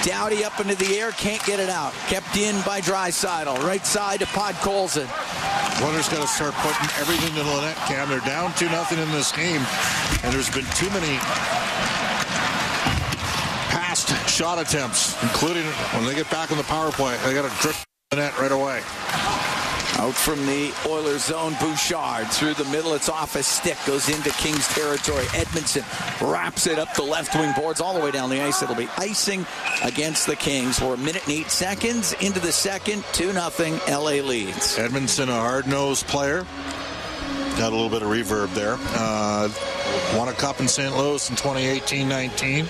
Doughty up into the air, can't get it out. Kept in by Draisaitl. Right side to Podkolzin. Oilers got to start putting everything to the net, Cam. They're down 2-0 in this game, and there's been too many past shot attempts, including when they get back on the power play. They got to drip the net right away. Out from the Oilers zone, Bouchard through the middle. It's off a stick, goes into Kings territory. Edmondson wraps it up the left wing boards all the way down the ice. It'll be icing against the Kings. We're 1 minute and 8 seconds into the second. 2-0 LA leads. Edmondson, a hard-nosed player. Got a little bit of reverb there. Won a cup in St. Louis in 2018-19.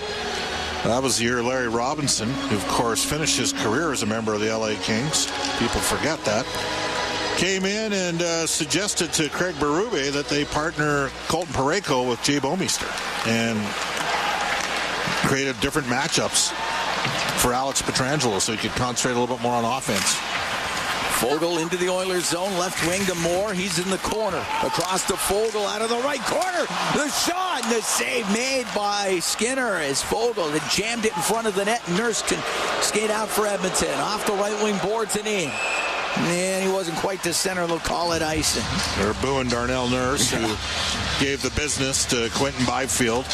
That was the year Larry Robinson, who of course finished his career as a member of the LA Kings. People forget that. Came in and suggested to Craig Berube that they partner Colton Parayko with Jay Bouwmeester and created different matchups for Alex Pietrangelo so he could concentrate a little bit more on offense. Foegele into the Oilers zone, left wing to Moore. He's in the corner. Across to Foegele out of the right corner. The shot and the save made by Skinner as Foegele had jammed it in front of the net. Nurse can skate out for Edmonton. Off the right wing boards and in. And he wasn't quite to center. They'll call it icing. They're booing Darnell Nurse, who gave the business to Quentin Byfield.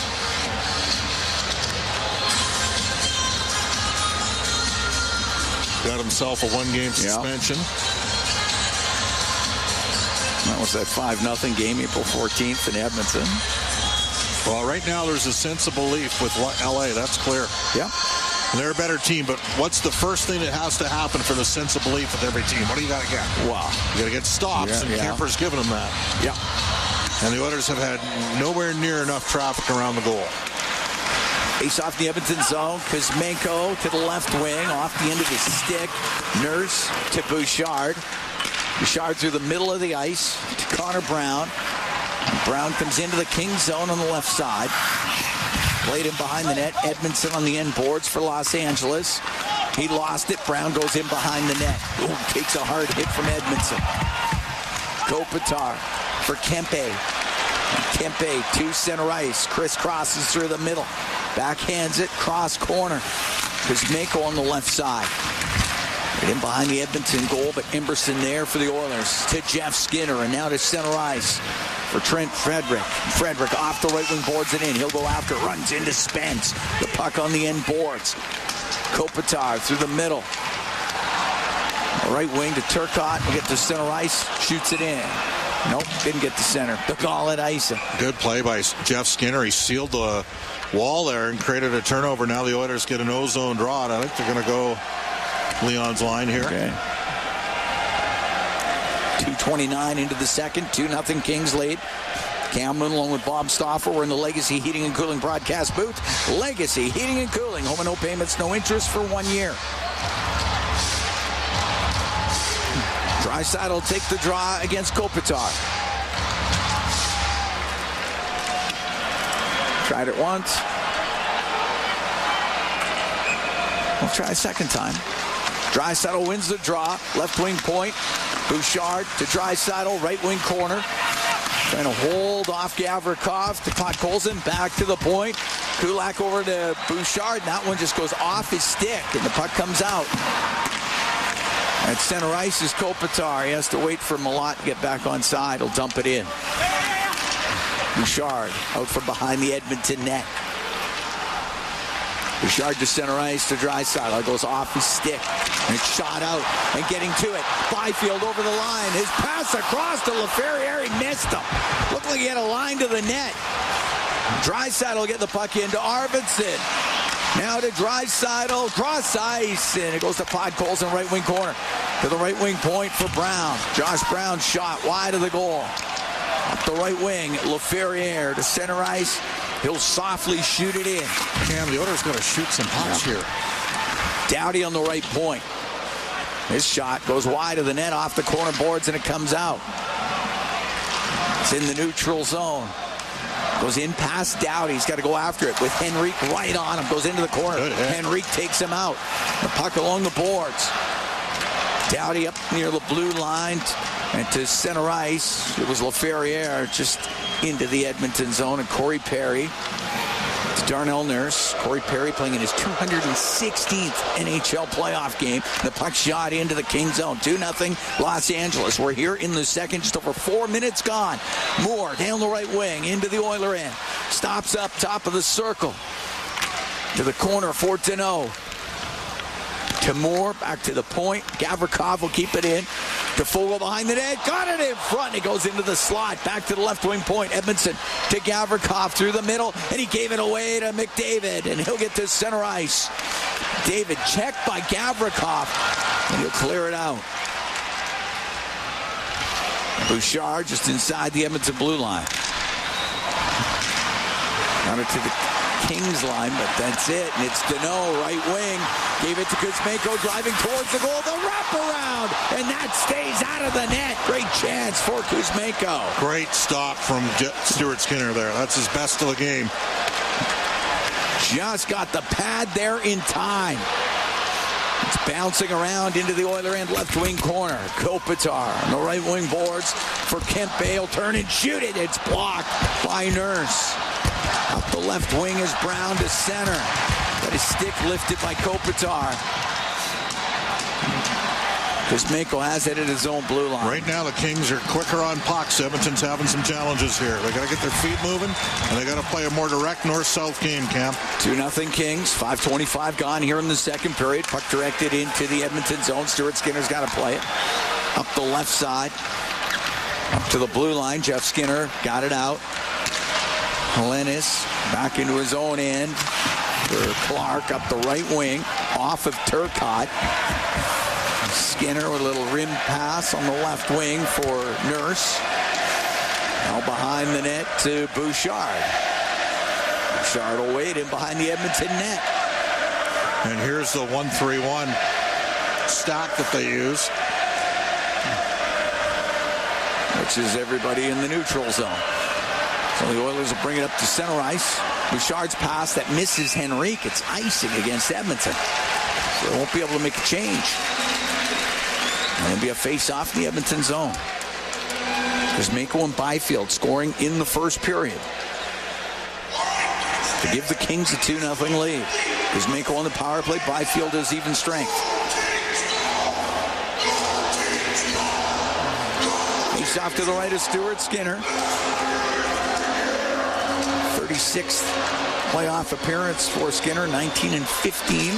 Got himself a 1-game suspension. That was that 5-0 game, April 14th in Edmonton. Well, right now there's a sense of belief with LA. That's clear. Yeah. They're a better team, but what's the first thing that has to happen for the sense of belief with every team? What do you got to get? Wow. You got to get stops, and Kemper's giving them that. Yeah. And the Oilers have had nowhere near enough traffic around the goal. Face off the Edmonton zone. Kuzmenko to the left wing, off the end of his stick. Nurse to Bouchard. Bouchard through the middle of the ice to Connor Brown. Brown comes into the Kings zone on the left side. Played him behind the net. Edmondson on the end boards for Los Angeles. He lost it. Brown goes in behind the net. Ooh, takes a hard hit from Edmondson. Kopitar for Kempe. Kempe to center ice. Chris crosses through the middle. Backhands it. Cross corner. Kuzmenko on the left side. Right in behind the Edmonton goal, but Emberson there for the Oilers. To Jeff Skinner, and now to center ice for Trent Frederick. Frederick off the right wing boards it in. He'll go after, runs into Spence. The puck on the end boards. Kopitar through the middle. Right wing to Turcotte. He'll get to center ice, shoots it in. Nope, didn't get to center. They'll call it icing. Good play by Jeff Skinner. He sealed the wall there and created a turnover. Now the Oilers get an ozone draw, and I think they're going to go Leon's line here. Okay. 2:29 into the second. 2-0 Kings lead. Cam Moon along with Bob Stauffer. We're in the Legacy Heating and Cooling broadcast booth. Legacy Heating and Cooling. Home and no payments, no interest for 1 year. Draisaitl will take the draw against Kopitar. Tried it once. We'll try a second time. Draisaitl wins the draw. Left wing point. Bouchard to Draisaitl. Right wing corner. Trying to hold off Gavrikov to Podkolzin. Back to the point. Kulak over to Bouchard. That one just goes off his stick, and the puck comes out. At center ice is Kopitar. He has to wait for Malott to get back on side. He'll dump it in. Bouchard out from behind the Edmonton net. Bouchard to center ice to Draisaitl. It goes off his stick. And it's shot out and getting to it. Byfield over the line. His pass across to Laferriere. He missed him. Looked like he had a line to the net. Draisaitl will get the puck into Arvidsson. Now to Draisaitl. Cross ice. And it goes to Podkolzin, right wing corner. To the right wing point for Brown. Josh Brown shot wide of the goal. Up the right wing. Laferriere to center ice. He'll softly shoot it in. Cam, the Oilers got to shoot some pucks here. Doughty on the right point. His shot goes wide of the net off the corner boards, and it comes out. It's in the neutral zone. Goes in past Doughty. He's got to go after it with Henrique right on him. Goes into the corner. Henrique takes him out. The puck along the boards. Doughty up near the blue line and to center ice. It was Laferriere just into the Edmonton zone, and Corey Perry to Darnell Nurse. Corey Perry playing in his 216th NHL playoff game. The puck shot into the King zone. 2-0 Los Angeles. We're here in the second, just over 4 minutes gone. Moore down the right wing into the Oiler end. Stops up top of the circle. To the corner, Fortuneau. To Moore, back to the point. Gavrikov will keep it in. To Fogle behind the net. Got it in front. It goes into the slot. Back to the left wing point. Edmondson to Gavrikov through the middle. And he gave it away to McDavid. And he'll get to center ice. David checked by Gavrikov. And he'll clear it out. Bouchard just inside the Edmonton blue line. Got it to the Kings line, but that's it. And it's Deneau, right wing. Gave it to Kuzmenko, driving towards the goal. The wraparound, and that stays out of the net. Great chance for Kuzmenko. Great stop from Stuart Skinner there. That's his best of the game. Just got the pad there in time. It's bouncing around into the Oiler end left wing corner. Kopitar on the right wing boards for Kempe. He'll turn and shoot it. It's blocked by Nurse. Up the left wing is Brown to center. Got his stick lifted by Kopitar. Kuzmenko has it at his own blue line. Right now, the Kings are quicker on pucks. Edmonton's having some challenges here. They got to get their feet moving, and they got to play a more direct north-south game, Cam. 2-0 Kings. 5:25 gone here in the second period. Puck directed into the Edmonton zone. Stuart Skinner's got to play it. Up the left side. Up to the blue line. Jeff Skinner got it out. Lennis back into his own end for Clark up the right wing, off of Turcotte. Skinner with a little rim pass on the left wing for Nurse. Now behind the net to Bouchard. Bouchard will wait in behind the Edmonton net. And here's the 1-3-1 stack that they use. Which is everybody in the neutral zone. So the Oilers will bring it up to center ice. Bouchard's pass that misses Henrique. It's icing against Edmonton. So they won't be able to make a change. And it'll be a face-off in the Edmonton zone. Kuzmenko and Byfield scoring in the first period to give the Kings a 2-0 lead. Kuzmenko on the power play. Byfield has even strength. Face-off to the right of Stuart Skinner. 36th playoff appearance for Skinner, 19-15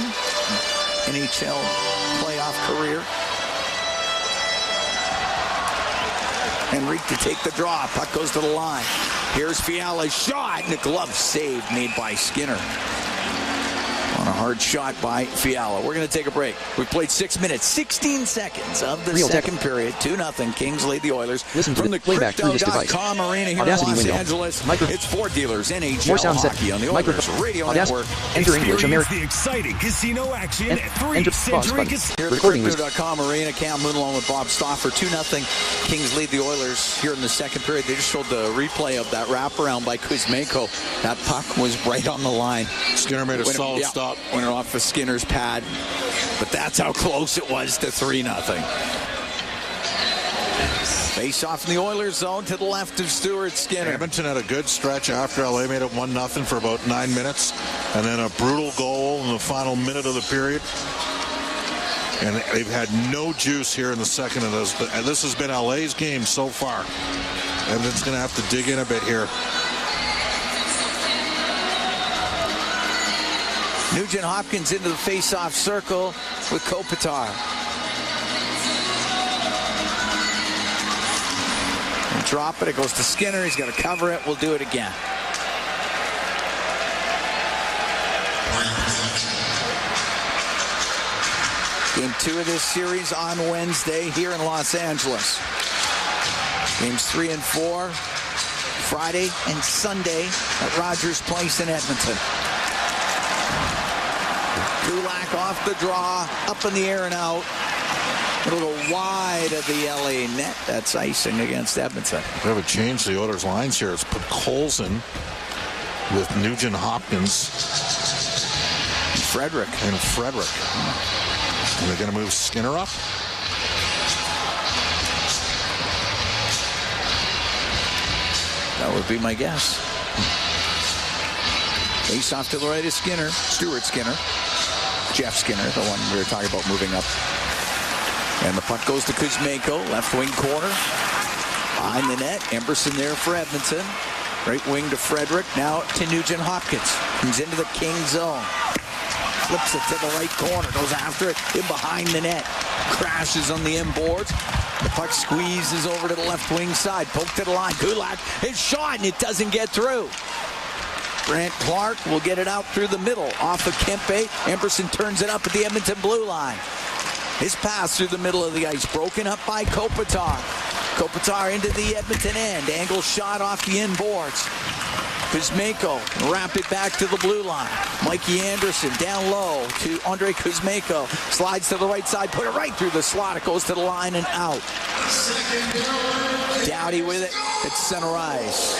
NHL playoff career. Henrique to take the draw. Puck goes to the line. Here's Fiala's shot, and a glove save made by Skinner. On a hard shot by Fiala. We're going to take a break. We've played 6 minutes, 16 seconds of the second period. 2-0. Kings lead the Oilers. Listen to from the playback through this device. Crypto.com arena here Audacity in Los window. Angeles. It's Ford Dealers, NHL More sound hockey on the Oilers Radio Network. Enter English, American. The exciting casino action at 3 Enter pause Century button. Casino. Here at the Recording was Crypto.com arena, Cam Moon along with Bob Stauffer. 2-0. Kings lead the Oilers here in the second period. They just showed the replay of that wraparound by Kuzmenko. That puck was right on the line. Skinner made a solid stop. Went off of Skinner's pad. But that's how close it was to 3-0. Face off in the Oilers zone to the left of Stuart Skinner. Edmonton had a good stretch after LA made it 1-0 for about 9 minutes. And then a brutal goal in the final minute of the period. And they've had no juice here in the second of this. And this has been LA's game so far. Edmonton's going to have to dig in a bit here. Nugent Hopkins into the face-off circle with Kopitar. And drop it. It goes to Skinner. He's got to cover it. We'll do it again. Game 2 of this series on Wednesday here in Los Angeles. Games 3 and 4 Friday and Sunday at Rogers Place in Edmonton. Kulak off the draw, up in the air and out. It'll go wide of the LA net. That's icing against Edmonton. They haven't changed the Oilers lines here. It's put Colson with Nugent Hopkins. Frederick. And Frederick. And they're going to move Skinner up. That would be my guess. Face off to the right of Skinner. Stuart Skinner. Jeff Skinner, the one we were talking about moving up. And the puck goes to Kuzmenko, left wing corner. Behind the net, Emberson there for Edmonton. Right wing to Frederick, now to Nugent Hopkins. Comes into the King zone. Flips it to the right corner, goes after it, in behind the net. Crashes on the inboards. The puck squeezes over to the left wing side. Poke to the line, Kulak, his shot, and it doesn't get through. Grant Clark will get it out through the middle. Off of Kempe. Emberson turns it up at the Edmonton blue line. His pass through the middle of the ice. Broken up by Kopitar. Kopitar into the Edmonton end. Angle shot off the inboards. Kuzmenko wrap it back to the blue line. Mikey Anderson down low to Andrei Kuzmenko. Slides to the right side. Put it right through the slot. It goes to the line and out. Doughty with it at center ice.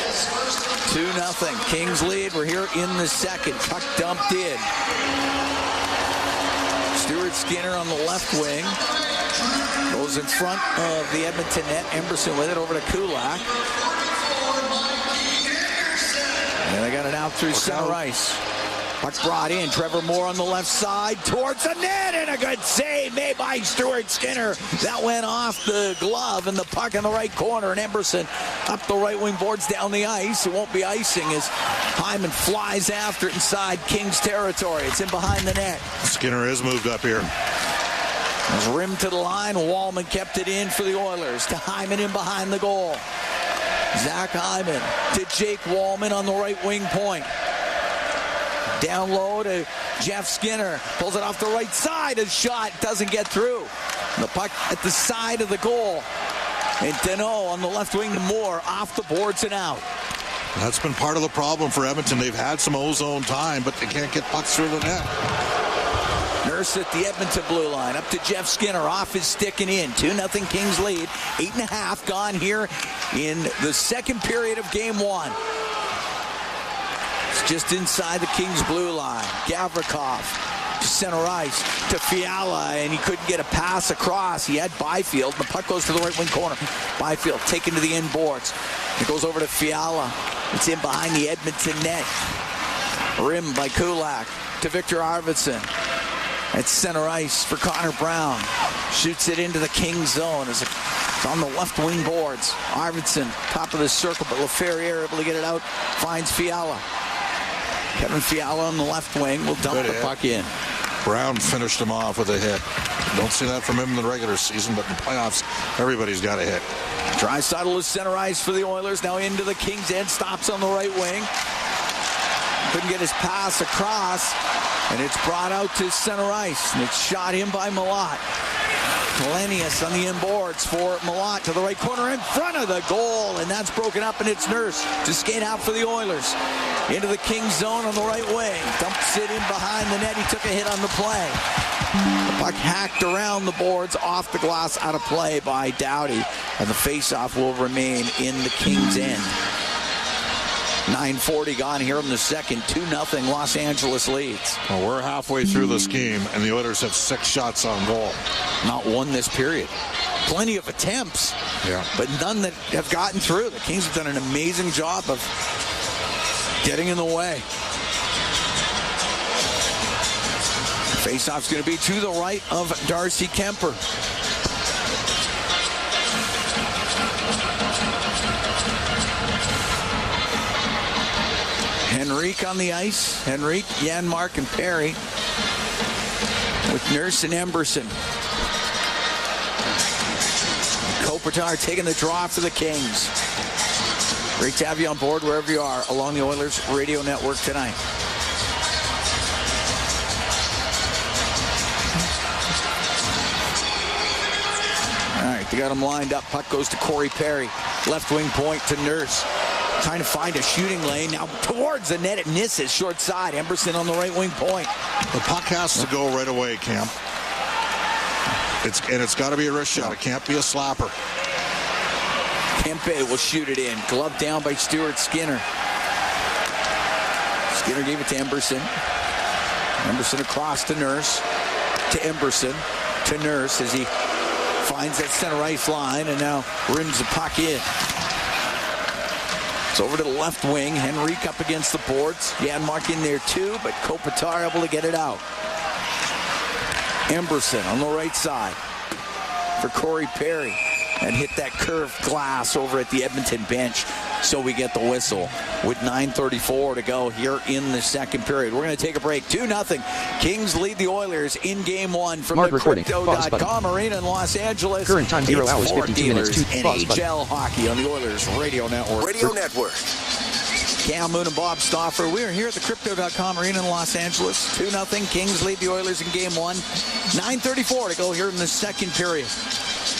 2-0. Kings lead. We're here in the second. Puck dumped in. Stuart Skinner on the left wing. Goes in front of the Edmonton net. Emberson with it over to Kulak. And they got it out through center ice. Puck brought in. Trevor Moore on the left side towards the net, and a good save made by Stuart Skinner. That went off the glove, and the puck in the right corner. And Emberson up the right wing boards down the ice. It won't be icing as Hyman flies after it inside Kings territory. It's in behind the net. Skinner is moved up here. There's rim to the line. Wallman kept it in for the Oilers. To Hyman in behind the goal. Zach Hyman to Jake Wallman on the right wing point. Down low to Jeff Skinner. Pulls it off the right side. His shot doesn't get through. The puck at the side of the goal. And Deneau on the left wing to Moore. Off the boards and out. That's been part of the problem for Edmonton. They've had some ozone time, but they can't get pucks through the net. Nurse at the Edmonton blue line. Up to Jeff Skinner. Off his stick and in. 2-0 Kings lead. 8.5 gone here in the second period of game 1. It's just inside the Kings blue line. Gavrikov to center ice to Fiala, and he couldn't get a pass across. He had Byfield. The puck goes to the right wing corner. Byfield taken to the inboards. It goes over to Fiala. It's in behind the Edmonton net. Rim by Kulak to Victor Arvidsson. At center ice for Connor Brown. Shoots it into the King zone. It's on the left wing boards. Arvidsson, top of the circle, but LaFerriere able to get it out. Finds Fiala. Kevin Fiala on the left wing will dump the puck in. Brown finished him off with a hit. Don't see that from him in the regular season, but in the playoffs, everybody's got a hit. Draisaitl is center ice for the Oilers. Now into the Kings end. Stops on the right wing. Couldn't get his pass across. And it's brought out to center ice. And it's shot in by Malott. Kalenius on the inboards for Malott to the right corner in front of the goal. And that's broken up, and it's Nurse to skate out for the Oilers. Into the Kings zone on the right wing. Dumps it in behind the net. He took a hit on the play. The puck hacked around the boards, off the glass, out of play by Doughty. And the faceoff will remain in the Kings' end. 9:40 gone here in the second. 2-0 Los Angeles leads. Well, we're halfway through this game, and the Oilers have 6 shots on goal. Not one this period. Plenty of attempts, but none that have gotten through. The Kings have done an amazing job of getting in the way. Faceoff's going to be to the right of Darcy Kemper. Henrique on the ice. Henrique, Janmark, and Perry with Nurse and Emberson. Kopitar taking the draw for the Kings. Great to have you on board wherever you are along the Oilers radio network tonight. All right, they got him lined up. Puck goes to Corey Perry. Left wing point to Nurse. Trying to find a shooting lane. Now towards the net. It misses. Short side. Emberson on the right wing point. The puck has to go right away, Cam. It's got to be a wrist shot. It can't be a slapper. Kempe will shoot it in. Glove down by Stuart Skinner. Skinner gave it to Emberson. Emberson across to Nurse. To Emberson. To Nurse as he finds that center ice line and now rims the puck in. It's over to the left wing. Henrique up against the boards. Janmark in there too, but Kopitar able to get it out. Emberson on the right side for Corey Perry. And hit that curved glass over at the Edmonton bench. So we get the whistle with 9:34 to go here in the second period. We're going to take a break. 2-0. Kings lead the Oilers in game one from the Crypto.com arena in Los Angeles. Current time 0 hours 52 minutes. NHL hockey on the Oilers radio network. Cam Moon and Bob Stauffer. We are here at the Crypto.com arena in Los Angeles. 2-0. Kings lead the Oilers in game one. 9:34 to go here in the second period.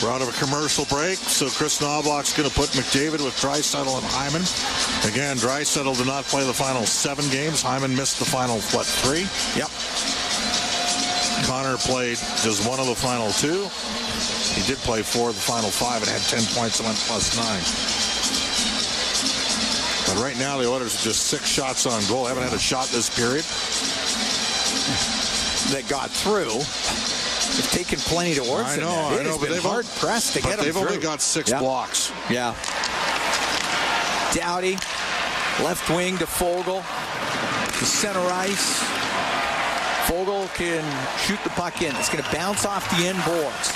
We're out of a commercial break, so Chris Knobloch's going to put McDavid with Draisaitl and Hyman. Again, Draisaitl did not play the final 7 games. Hyman missed the final, 3? Yep. Connor played just 1 of the final 2. He did play 4 of the final 5 and had 10 points and went +9. But right now, the Oilers are just 6 shots on goal. They haven't had a shot this period. That got through. They've taken plenty towards I know, but they've hard pressed to get them through. They've only got 6 blocks. Yeah. Doughty, left wing to Fogle, to center ice. Fogle can shoot the puck in. It's going to bounce off the end boards.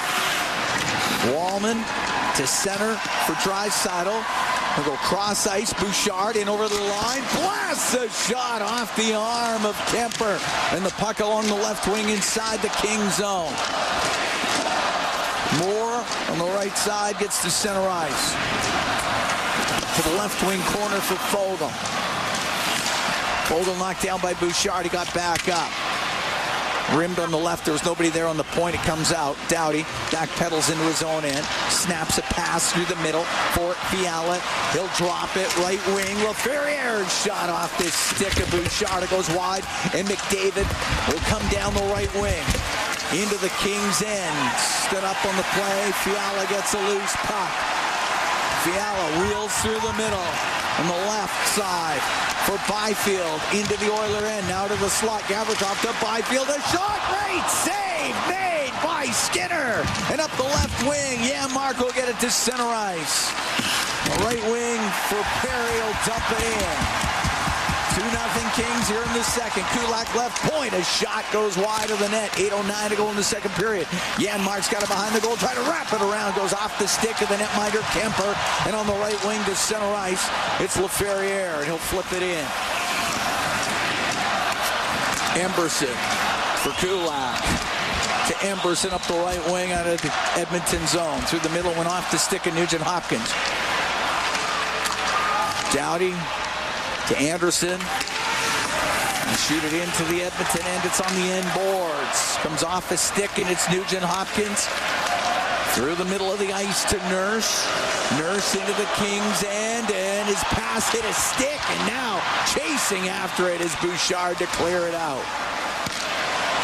Wallman to center for Draisaitl. We'll go cross ice. Bouchard in over the line. Blasts a shot off the arm of Kemper. And the puck along the left wing inside the King zone. Moore on the right side gets to center ice. To the left wing corner for Fogle. Fogle knocked down by Bouchard. He got back up. Rimmed on the left. There was nobody there on the point. It comes out. Doughty back pedals into his own end. Snaps a pass through the middle for Fiala. He'll drop it. Right wing. Laferriere shot off this stick of Bouchard. It goes wide. And McDavid will come down the right wing. Into the Kings' end. Stood up on the play. Fiala gets a loose puck. Fiala wheels through the middle. On the left side for Byfield into the Oiler end. Now to the slot. Gavrikov to Byfield. A shot. Great save made by Skinner. And up the left wing. Janmark will get it to center ice. The right wing for Perry will dump it in. 2-0 Kings here in the second. Kulak left point. A shot goes wide of the net. 8:09 to go in the second period. Janmark's got it behind the goal. Trying to wrap it around. Goes off the stick of the netminder Kemper. And on the right wing to center ice, it's Laferriere. And he'll flip it in. Emberson for Kulak. To Emberson up the right wing out of the Edmonton zone. Through the middle, went off the stick of Nugent Hopkins. Doughty to Anderson. Shoot it into the Edmonton end. It's on the end boards. Comes off a stick, and it's Nugent Hopkins. Through the middle of the ice to Nurse. Nurse into the Kings end, and his pass hit a stick, and now chasing after it is Bouchard to clear it out.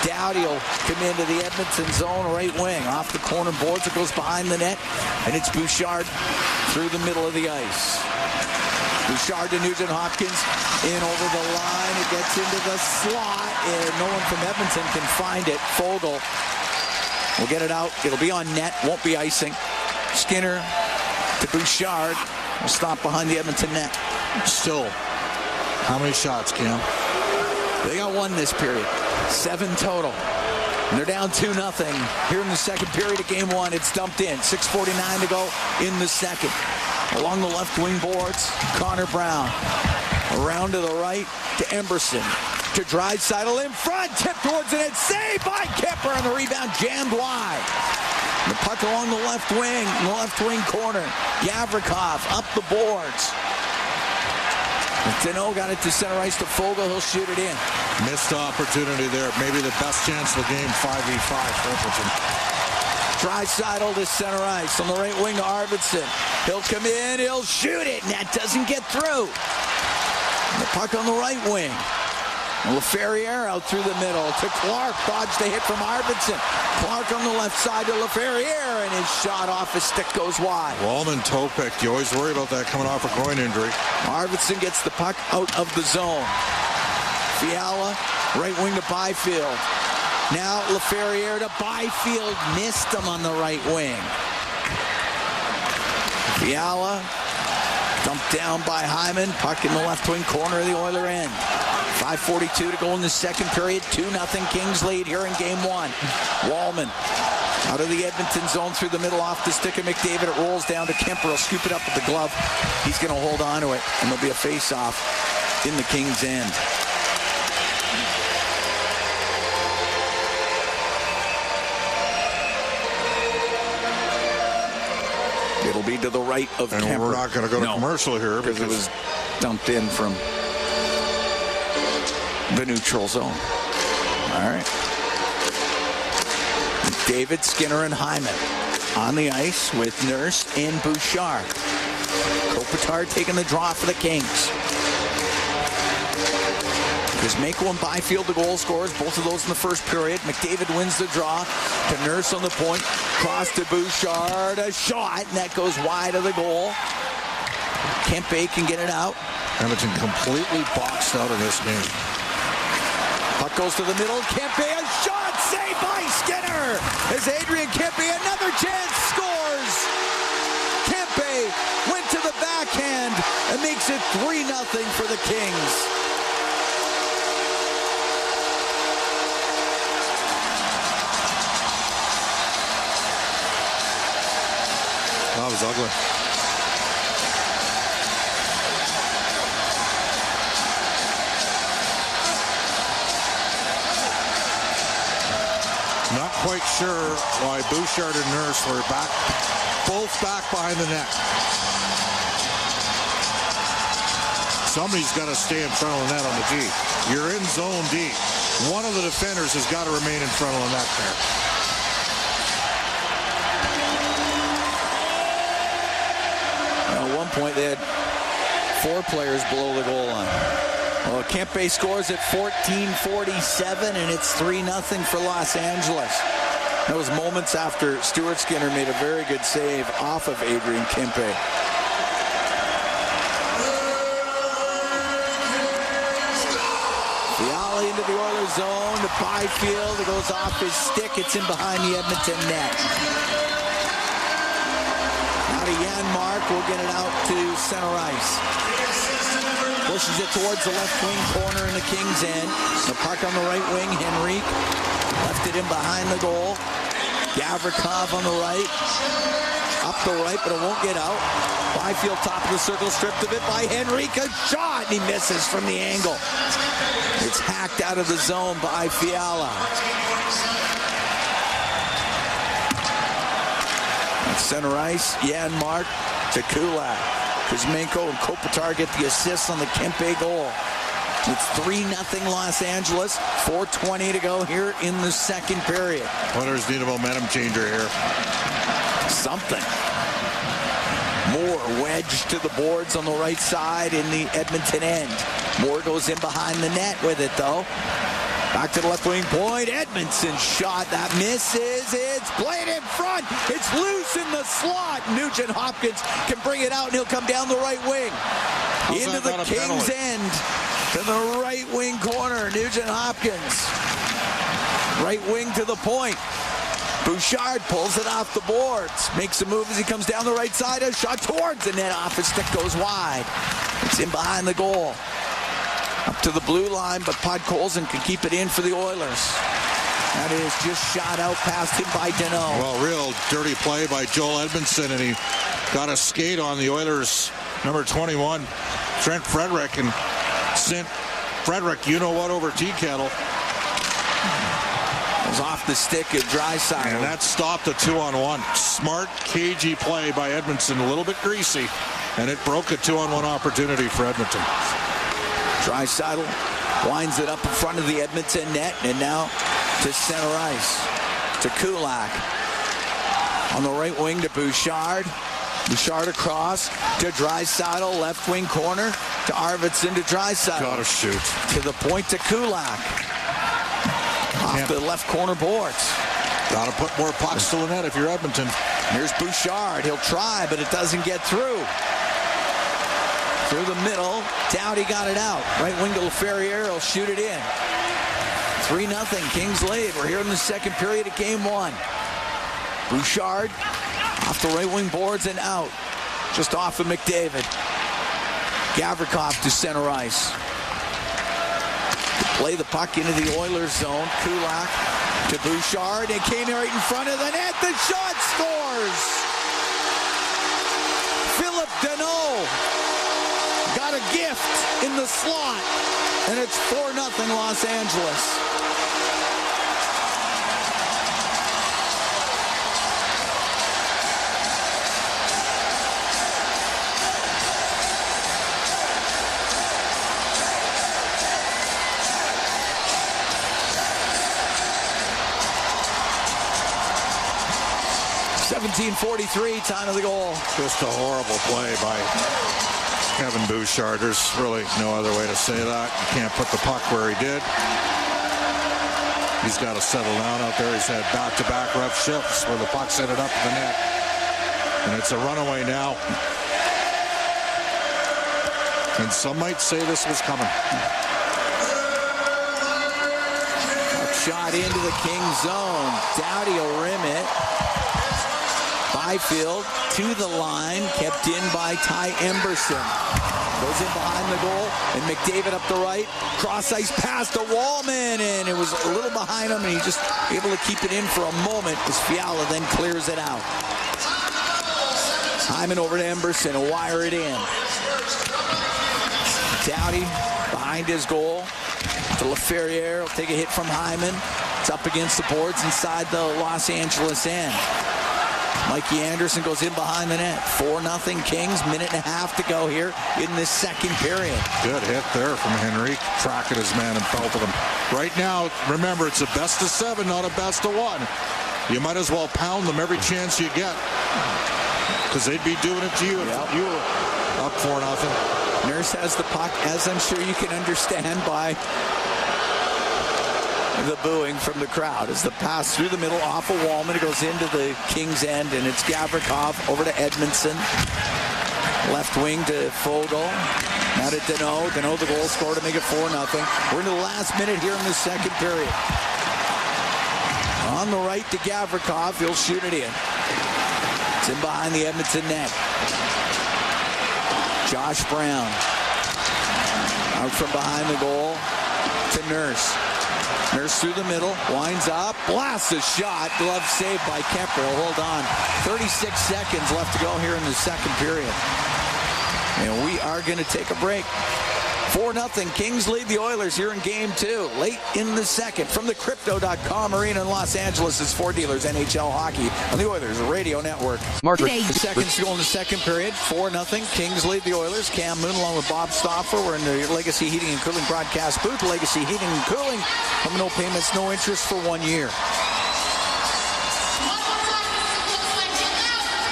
Doughty will come into the Edmonton zone, right wing. Off the corner boards, it goes behind the net, and it's Bouchard through the middle of the ice. Bouchard to Nugent Hopkins, in over the line. It gets into the slot, and no one from Edmonton can find it. Fogle will get it out. It'll be on net, won't be icing. Skinner to Bouchard. Will stop behind the Edmonton net. Still, how many shots, Cam? They got one this period. 7 total. And they're down 2-0 here in the second period of game one. It's dumped in. 6:49 to go in the second. Along the left wing boards, Connor Brown. Around to the right to Emberson. To Draisaitl in front. Tip towards the net. Saved by Kipper. And the rebound jammed wide. The puck along the left wing. In the left wing corner. Gavrikov up the boards. Deneau got it to center ice to Fogle. He'll shoot it in. Missed opportunity there. Maybe the best chance of the game, 5v5 for Edmonton. Draisaitl to center ice. On the right wing to Arvidsson. He'll come in. He'll shoot it. And that doesn't get through. And the puck on the right wing. LaFerriere out through the middle to Clark. Dodged the hit from Arvidsson. Clark on the left side to LaFerriere. And his shot off his stick goes wide. Wallman toe picked. You always worry about that coming off a groin injury. Arvidsson gets the puck out of the zone. Fiala, right wing to Byfield. Now LaFerriere to Byfield. Missed him on the right wing. Fiala dumped down by Hyman. Puck in the left wing corner of the Oiler end. 5:42 to go in the second period. 2-0 Kings lead here in game one. Wallman out of the Edmonton zone through the middle off the stick of McDavid. It rolls down to Kemper. He'll scoop it up with the glove. He's going to hold on to it, and there'll be a face-off in the Kings end. It'll be to the right of Kemper. And we're not going to go to commercial here because it was dumped in from the neutral zone. All right. David, Skinner, and Hyman on the ice with Nurse and Bouchard. Kopitar taking the draw for the Kings. Kuzmenko and Byfield, the goal scorers, both of those in the first period. McDavid wins the draw to Nurse on the point. Cross to Bouchard, a shot, and that goes wide of the goal. Kempe can get it out. Edmonton completely boxed out of this game. Puck goes to the middle. Kempe, a shot, saved by Skinner. As Adrian Kempe, another chance, scores. Kempe went to the backhand and makes it 3-0 for the Kings. That was ugly. Not quite sure why Bouchard and Nurse were both back behind the net. Somebody's got to stay in front of the net on the D. You're in zone D. One of the defenders has got to remain in front of the net there. At one point, they had 4 players below the goal line. Well, Kempe scores at 14:47, and it's 3-0 for Los Angeles. That was moments after Stuart Skinner made a very good save off of Adrian Kempe. Fiala into the Oilers zone to Byfield. It goes off his stick. It's in behind the Edmonton net. Now to Janmark. We'll get it out to center ice. Pushes it towards the left wing corner in the Kings end. The puck on the right wing. Henrique left it in behind the goal. Gavrikov on the right. Up the right, but it won't get out. Byfield top of the circle, stripped of it by Henrique. A shot, and he misses from the angle. It's hacked out of the zone by Fiala. At center ice, Janmark to Kulak. Kuzmenko and Kopitar get the assist on the Kempe goal. It's 3-0 Los Angeles. 4:20 to go here in the second period. Oilers need a momentum changer here. Something. Moore wedged to the boards on the right side in the Edmonton end. Moore goes in behind the net with it, though. Back to the left wing point. Edmondson shot. That misses. It's played in front. It's loose in the slot. Nugent Hopkins can bring it out, and he'll come down the right wing. Into the Kings' end. To the right wing corner. Nugent Hopkins. Right wing to the point. Bouchard pulls it off the boards. Makes a move as he comes down the right side. A shot towards the net. Off his stick goes wide. It's in behind the goal. Up to the blue line, but Podkolzin can keep it in for the Oilers. That is just shot out past him by Deneau. Well, real dirty play by Joel Edmondson, and he got a skate on the Oilers' number 21, Trent Frederick, and sent Frederick, you-know-what, over tea kettle. It was off the stick of Draisaitl. And that stopped a 2-on-1. Smart, cagey play by Edmondson, a little bit greasy, and it broke a 2-on-1 opportunity for Edmonton. Draisaitl winds it up in front of the Edmonton net, and now to center ice to Kulak. On the right wing to Bouchard. Bouchard across to Draisaitl, left wing corner to Arvidsson to Draisaitl. Gotta shoot. To the point to Kulak. Off the left corner boards. Gotta put more pucks to the net if you're Edmonton. Here's Bouchard. He'll try, but it doesn't get through. Through the middle. Doughty got it out. Right wing to LaFerriere. He'll shoot it in. 3-0. Kings lead. We're here in the second period of game one. Bouchard off the right wing boards and out. Just off of McDavid. Gavrikov to center ice. Play the puck into the Oilers zone. Kulak to Bouchard. It came right in front of the net. The shot scores. Philip Deneau got a gift in the slot. And it's 4-0 Los Angeles. .43, time of the goal. Just a horrible play by Kevin Bouchard. There's really no other way to say that. You can't put the puck where he did. He's got to settle down out there. He's had back-to-back rough shifts where the puck's ended up in the net. And it's a runaway now. And some might say this was coming. Up shot into the Kings zone. Doughty will rim it. Byfield to the line, kept in by Ty Emberson. Goes in behind the goal, and McDavid up the right. Cross ice pass to Wallman, and it was a little behind him, and he just able to keep it in for a moment as Fiala then clears it out. Hyman over to Emberson, and wire it in. Doughty behind his goal to LaFerriere. Will take a hit from Hyman. It's up against the boards inside the Los Angeles end. Mikey Anderson goes in behind the net. 4-0 Kings. Minute and a half to go here in this second period. Good hit there from Henrique. Tracking his man and belted him. Right now, remember, it's a best of 7, not a best of 1. You might as well pound them every chance you get. Because they'd be doing it to you if you were up 4-0. Nurse has the puck, as I'm sure you can understand by the booing from the crowd. As the pass through the middle off of Wallman, it goes into the Kings end, and it's Gavrikov over to Edmondson. Left wing to Foegele. Now to Deneau. Deneau the goal scorer to make it 4-0. We're into the last minute here in the second period. On the right to Gavrikov. He'll shoot it in. It's in behind the Edmonton net. Josh Brown. Out from behind the goal to Nurse. Nurse through the middle, winds up, blasts a shot, glove saved by Kemper. Hold on, 36 seconds left to go here in the second period. And we are going to take a break. 4-0. Kings lead the Oilers here in Game 2. Late in the second. From the Crypto.com arena in Los Angeles, it's Ford Dealers NHL Hockey on the Oilers Radio Network. Seconds to go in the second period. 4-0. Kings lead the Oilers. Cam Moon along with Bob Stauffer. We're in the Legacy Heating and Cooling broadcast booth. Legacy Heating and Cooling. No payments, no interest for 1 year.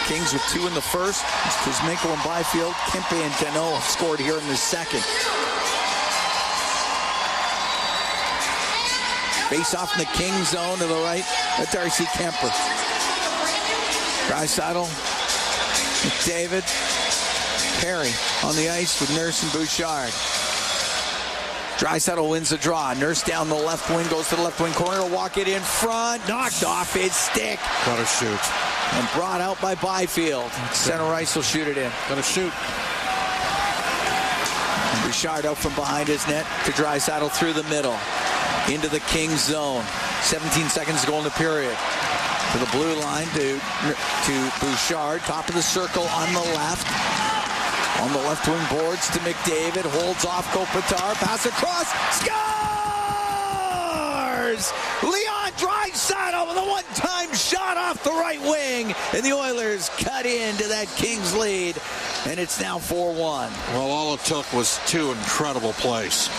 Kings with 2 in the first. Kuzmenko and Byfield. Kempe and Danault have scored here in the second. Face off in the King zone to the right. Darcy Kemper. Draisaitl. McDavid. Perry on the ice with Nurse and Bouchard. Draisaitl wins the draw. Nurse down the left wing, goes to the left wing corner, walk it in front, knocked off his stick. Gotta shoot. And brought out by Byfield. Center ice will shoot it in. Gotta shoot. And Bouchard out from behind his net to Draisaitl through the middle. Into the Kings zone. 17 seconds to go in the period. To the blue line to Bouchard. Top of the circle on the left. On the left wing boards to McDavid. Holds off Kopitar. Pass across. Scores! Leon Draisaitl with a one-time shot off the right wing. And the Oilers cut into that Kings lead. And it's now 4-1. Well, all it took was 2 incredible plays.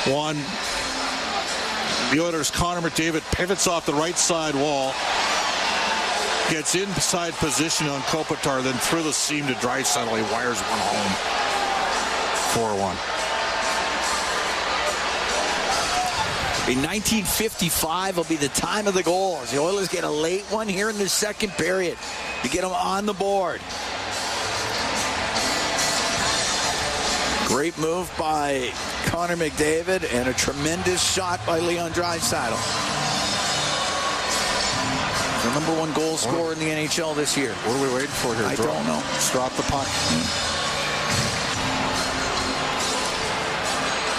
One, the Oilers' Connor McDavid pivots off the right side wall. Gets inside position on Kopitar, then through the seam to Draisaitl. He wires one home. 4-1. In 1955 will be the time of the goals. The Oilers get a late one here in the second period to get them on the board. Great move by Connor McDavid and a tremendous shot by Leon Draisaitl. The number 1 goal scorer in the NHL this year. What are we waiting for here? I don't know. Just drop the puck.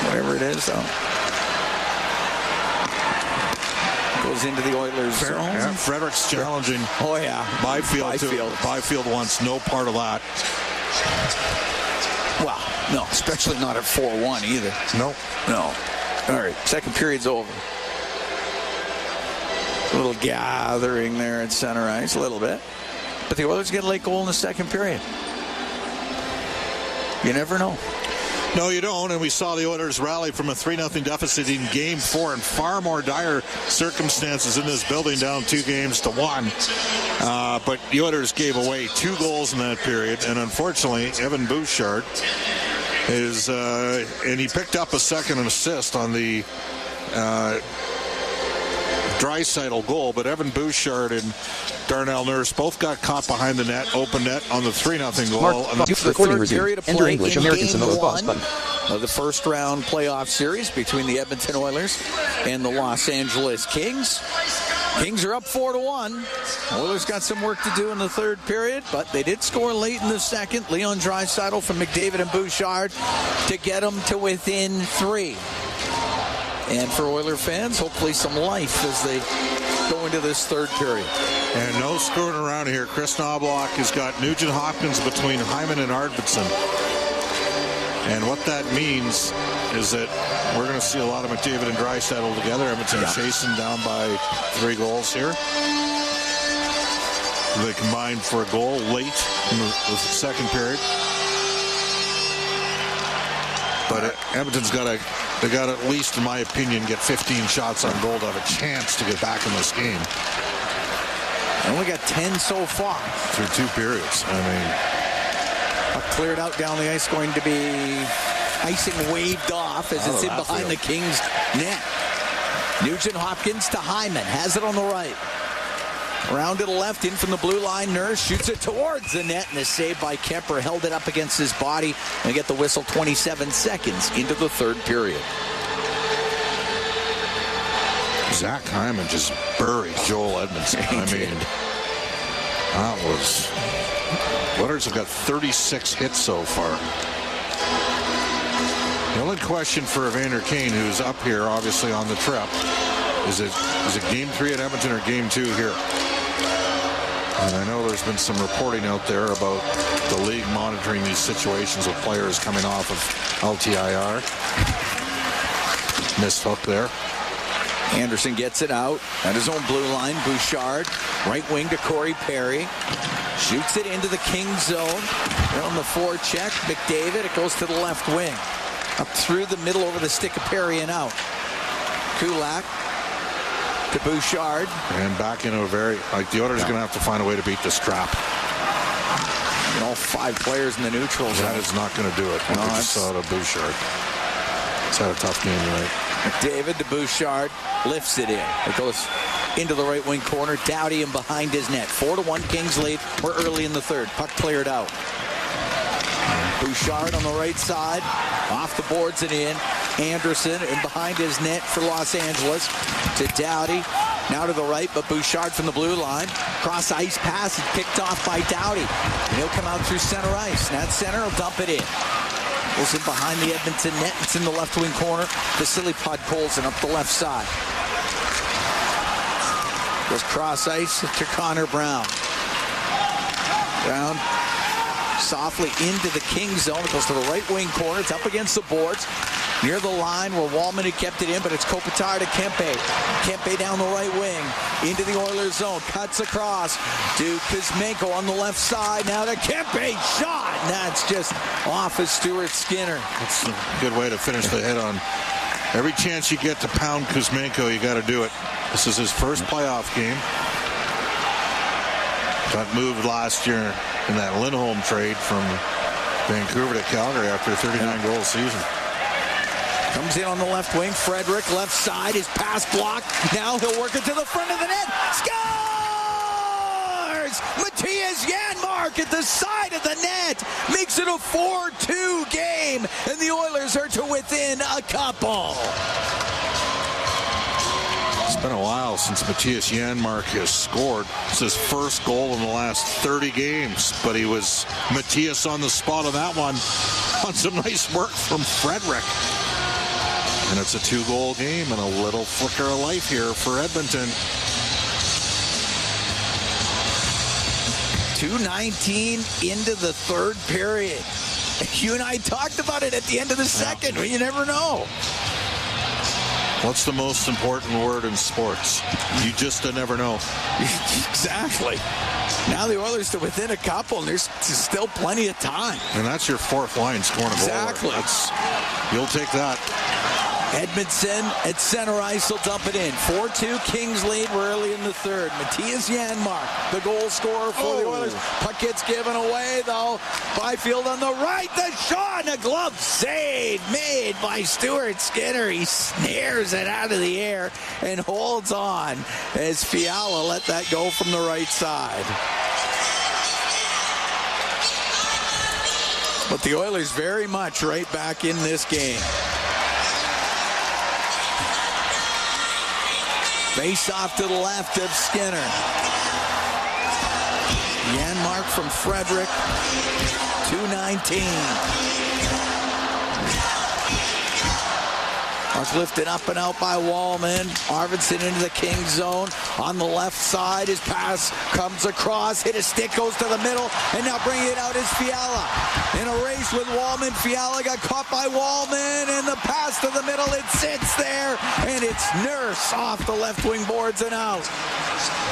Whatever it is, though. Goes into the Oilers zone. Yeah, Frederic's challenging. Oh, yeah. Byfield wants no part of that. Well, no, especially not at 4-1 either. No. All right, second period's over. A little gathering there at center ice, a little bit. But the Oilers get a late goal in the second period. You never know. No, you don't. And we saw the Oilers rally from a 3-0 deficit in Game 4 in far more dire circumstances in this building, down 2-1. But the Oilers gave away 2 goals in that period. And unfortunately, Evan Bouchard is, and he picked up a second assist on the Draisaitl goal, but Evan Bouchard and Darnell Nurse both got caught behind the net, open net on the 3-0 goal. Mark, and the recording resumed. Enter English, American Samoa pause button. Of the first round playoff series between the Edmonton Oilers and the Los Angeles Kings. Kings are up 4-1. Oilers got some work to do in the third period, but they did score late in the second. Leon Draisaitl from McDavid and Bouchard to get them to within 3. And for Oiler fans, hopefully some life as they go into this third period. And no screwing around here. Chris Knobloch has got Nugent Hopkins between Hyman and Arvidsson. And what that means is that we're going to see a lot of McDavid and Draisaitl together. Edmonton chasing down by 3 goals here. They combined for a goal late in the second period. But Edmonton's got to, they got to at least, in my opinion, get 15 shots on goal to have a chance to get back in this game. Only got 10 so far. Through 2 periods. I mean, cleared out down the ice, going to be icing waved off as it's in behind the Kings net. Nugent Hopkins to Hyman, has it on the right. Round to the left, in from the blue line. Nurse shoots it towards the net, and a save by Kemper. Held it up against his body and get the whistle 27 seconds into the third period. Zach Hyman just buried Joel Edmondson. I mean, that was... Oilers have got 36 hits so far. The only question for Evander Kane, who's up here, obviously on the trip, is it Game 3 at Edmonton or Game 2 here? And I know there's been some reporting out there about the league monitoring these situations with players coming off of LTIR. Missed hook there. Anderson gets it out at his own blue line. Bouchard, right wing to Corey Perry. Shoots it into the Kings zone. They're on the forecheck. McDavid, it goes to the left wing. Up through the middle over the stick of Perry and out. Kulak to Bouchard. And back into a very, the Oilers are going to have to find a way to beat this trap. And all 5 players in the neutral zone. That is not going to do it. No, I just saw it of Bouchard. It's had a tough game tonight. McDavid to Bouchard, lifts it in. It goes into the right wing corner. Doughty and behind his net. 4-1 Kings lead. We're early in the third. Puck cleared out. Bouchard on the right side. Off the boards and in. Anderson and behind his net for Los Angeles to Doughty. Now to the right, but Bouchard from the blue line. Cross ice pass is picked off by Doughty. And he'll come out through center ice. That center will dump it in. Goes in behind the Edmonton net. It's in the left wing corner. Vasily Podkolzin up the left side. Goes cross ice to Connor Brown. Brown softly into the Kings zone. It goes to the right wing corner. It's up against the boards. Near the line where Wallman had kept it in, but it's Kopitar to Kempe. Kempe down the right wing into the Oilers zone. Cuts across to Kuzmenko on the left side. Now to Kempe. Shot. And that's just off of Stuart Skinner. That's a good way to finish the hit on. Every chance you get to pound Kuzmenko, you got to do it. This is his first playoff game. Got moved last year in that Lindholm trade from Vancouver to Calgary after a 39-goal season. Comes in on the left wing. Frederick, left side. His pass blocked. Now he'll work it to the front of the net. Scores! Matthias Janmark at the side of the net. Makes it a 4-2 game. And the Oilers are to within a couple. It's been a while since Matthias Janmark has scored. It's his first goal in the last 30 games. But he was Matthias on the spot on that one. On some nice work from Frederick. And it's a 2-goal game and a little flicker of life here for Edmonton. 2:19 into the third period. You and I talked about it at the end of the second. Well, you never know. What's the most important word in sports? You just never know. Exactly. Now the Oilers are within a couple, and there's still plenty of time. And that's your fourth line scoring a goal. Exactly. You'll take that. Edmonton at center ice will dump it in. 4-2 Kings lead. We're early in the third. Matthias Janmark, the goal scorer for the Oilers. Puck gets given away, though. Byfield on the right. The shot and a glove save made by Stuart Skinner. He snares it out of the air and holds on as Fiala let that go from the right side. But the Oilers very much right back in this game. Face off to the left of Skinner. Janmark from Frederick. 2:19. Mark lifted up and out by Wallman. Arvidsson into the Kings zone. On the left side, his pass comes across. Hit a stick, goes to the middle. And now bringing it out is Fiala. In a race with Wallman. Fiala got caught by Wallman. And the pass to the middle. It sits there. And it's Nurse off the left wing boards and out.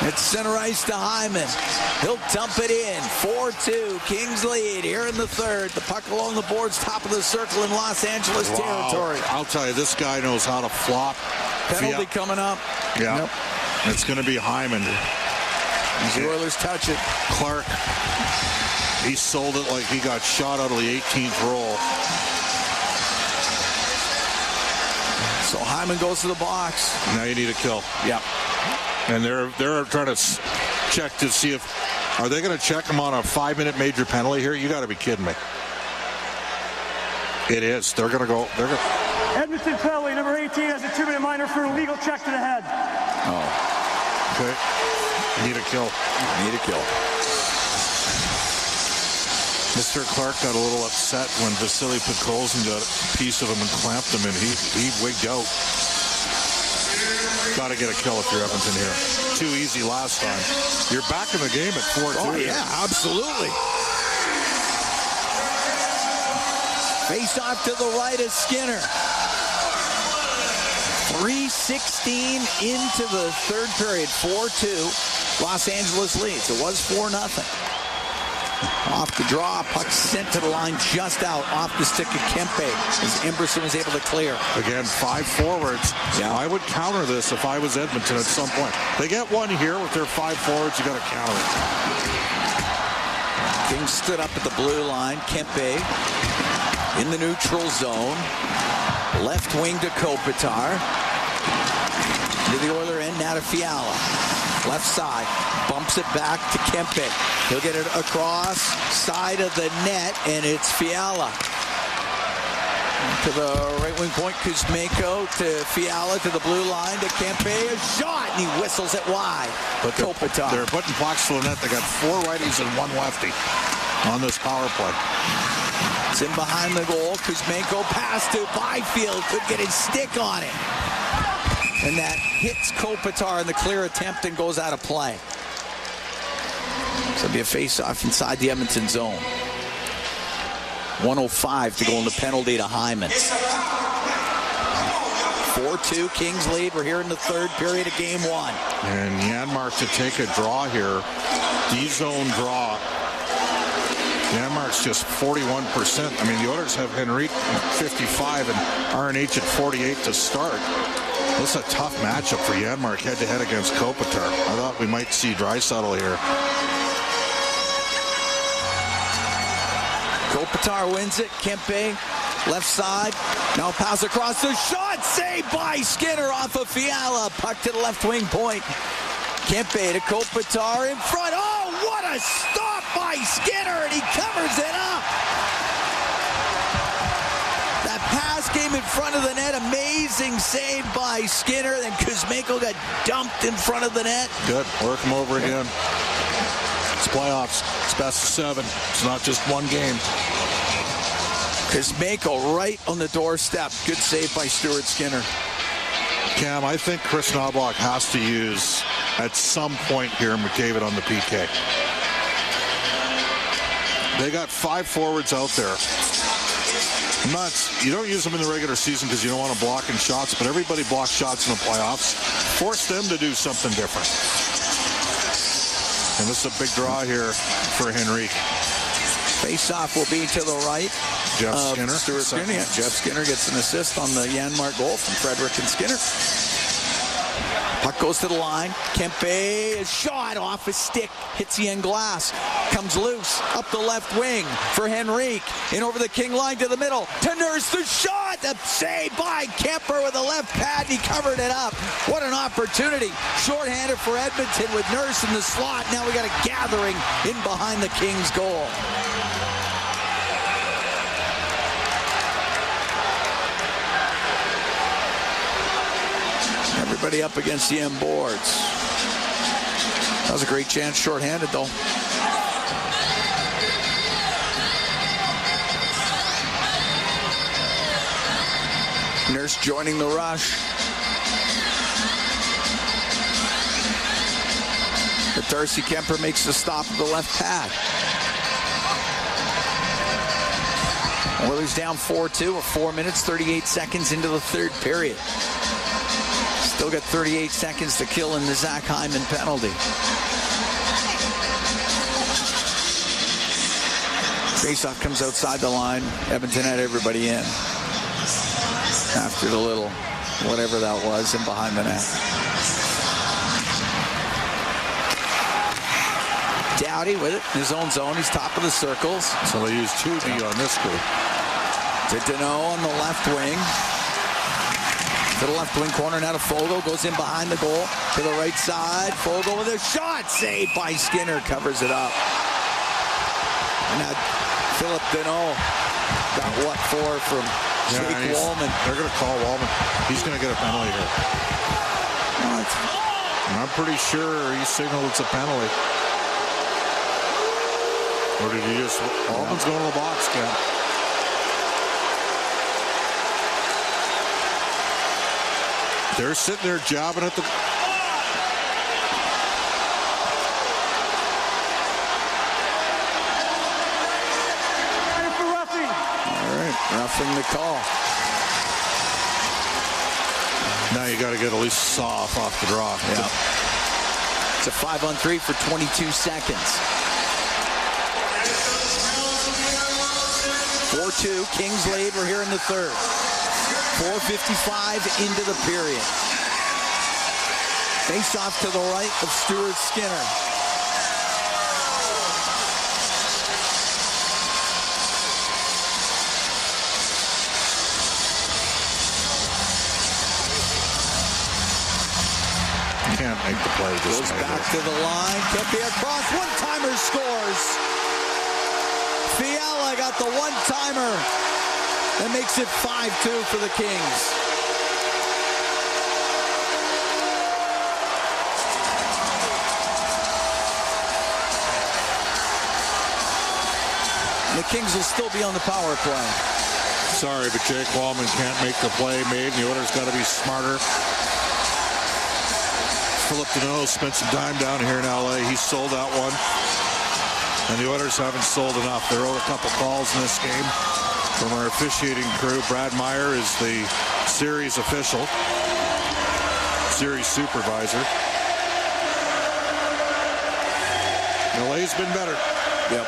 It's center ice to Hyman. He'll dump it in. 4-2. Kings lead here in the third. The puck along the boards, top of the circle in Los Angeles territory. I'll tell you, this guy knows how to flop. Penalty coming up. Yeah. Yep. It's going to be Hyman. The Oilers touch it. Clark, he sold it like he got shot out of the 18th roll. So Hyman goes to the box. Now you need a kill. Yep. And they're trying to check to see if, are they going to check him on a 5-minute major penalty here? You got to be kidding me. It is. They're going to go. Edmonton penalty, number 18 has a 2-minute minor for a legal check to the head. Oh. Okay. Need a kill. Need a kill. Mr. Clark got a little upset when Vasily Podkolzin got a piece of him and clamped him, and he wigged out. got to get a kill if you're Edmonton here. Too easy last time. You're back in the game at 4-2. Oh, yeah, absolutely. Face off to the right of Skinner. 3:16 into the third period. 4-2. Los Angeles leads. It was 4-0. Off the draw, puck sent to the line just out, off the stick of Kempe, as Emberson was able to clear. Again, 5 forwards. Yeah. I would counter this if I was Edmonton at some point. They get one here with their 5 forwards, you got to counter it. Kings stood up at the blue line. Kempe in the neutral zone. Left wing to Kopitar. To the Oiler end, now to Fiala. Left side, bumps it back to Kempe. He'll get it across side of the net, and it's Fiala. To the right wing point, Kuzmenko to Fiala to the blue line to Kempe. A shot, and he whistles it wide. But Kopitar. they're putting pucks to the net. They got 4 righties and 1 lefty on this power play. It's in behind the goal. Kuzmenko pass to Byfield. Could get his stick on it. And that hits Kopitar in the clear attempt and goes out of play. So it'll be a face-off inside the Edmonton zone. 1:05 to go in the penalty to Hyman. 4-2, Kings lead. We're here in the third period of game 1. And Janmark to take a draw here. D-zone draw. Janmark's just 41%. I mean, the Oilers have Henrique at 55 and RNH at 48 to start. This is a tough matchup for Janmark head-to-head against Kopitar. I thought we might see Draisaitl here. Kopitar wins it. Kempe, left side. Now pass across the shot. Saved by Skinner off of Fiala. Puck to the left wing point. Kempe to Kopitar in front. Oh, what a stop by Skinner, and he covers it up. That pass came in front of the net. Amazing save by Skinner. Then Kuzmenko got dumped in front of the net. Good. Work him over again. It's playoffs. It's best of 7. It's not just one game. Kuzmenko right on the doorstep. Good save by Stuart Skinner. Cam, I think Chris Knobloch has to use, at some point here, McDavid on the PK. They got 5 forwards out there. You don't use them in the regular season because you don't want to block in shots, but everybody blocks shots in the playoffs. Force them to do something different. And this is a big draw here for Henrique. Face-off will be to the right. Jeff Skinner. Stuart Skinner. Yeah, Jeff Skinner gets an assist on the Janmark goal from Frederick and Skinner. Puck goes to the line. Kempe, a shot off his stick. Hits the end glass. Comes loose up the left wing for Henrique. In over the King line to the middle. To Nurse, the shot. The save by Kemper with a left pad. He covered it up. What an opportunity. Shorthanded for Edmonton with Nurse in the slot. Now we got a gathering in behind the Kings goal. Everybody up against the end boards. That was a great chance, shorthanded though. Nurse joining the rush. But Darcy Kemper makes the stop of the left pad. Oilers down 4-2 with 4 minutes, 38 seconds into the third period. Still got 38 seconds to kill in the Zach Hyman penalty. Faceoff comes outside the line. Edmonton had everybody in. After the little whatever that was in behind the net. Doughty with it in his own zone. He's top of the circles. So they use 2D on this group. To Deneau on the left wing. To the left wing corner, now to Fogle. Goes in behind the goal. To the right side. Fogle with a shot. Saved by Skinner. Covers it up. And now Philip Deneau got what for from Jake Wallman. They're going to call Wallman. He's going to get a penalty here. And I'm pretty sure he signaled it's a penalty. Or did he just... Wallman's going to the box, Ken. They're sitting there jabbing at the... All right, roughing the call. Now you got to get at least saw off the draw. Yeah. It's a 5-on-3 for 22 seconds. 4-2, Kings lead. We're here in the third. 4:55 into the period. Face off to the right of Stuart Skinner. Can't make the play. Goes back to the line. Kempe across. One-timer scores. Fiala got the one-timer. That makes it 5-2 for the Kings. The Kings will still be on the power play. Sorry, but Jake Wallman can't make the play made. The Oilers got to be smarter. Philip Deneau spent some time down here in LA. He sold that one. And the Oilers haven't sold enough. They're owed a couple calls in this game from our officiating crew. Brad Meyer is the series official, series supervisor. LA's been better. Yep.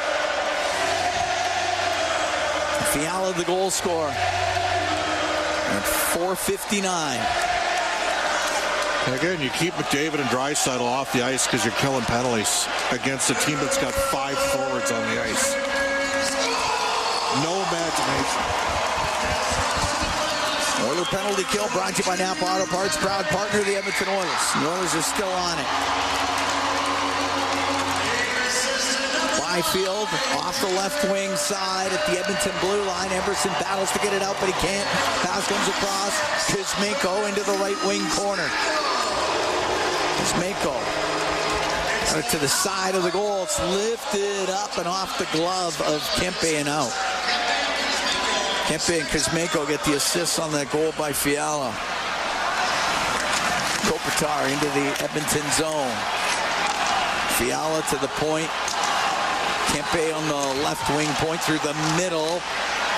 Fiala the goal scorer at 4:59. Again, you keep McDavid and Draisaitl off the ice because you're killing penalties against a team that's got 5 forwards on the ice. No imagination. Oiler penalty kill brought to you by Napa Auto Parts, proud partner of the Edmonton Oilers. The Oilers are still on it. Byfield off the left wing side at the Edmonton blue line. Emerson battles to get it out, but he can't. Pass comes across. Kuzmenko into the right wing corner. Kuzmenko to the side of the goal. It's lifted up and off the glove of Kempe and out. Kempe and Kuzmenko get the assists on that goal by Fiala. Kopitar into the Edmonton zone. Fiala to the point. Kempe on the left wing point through the middle.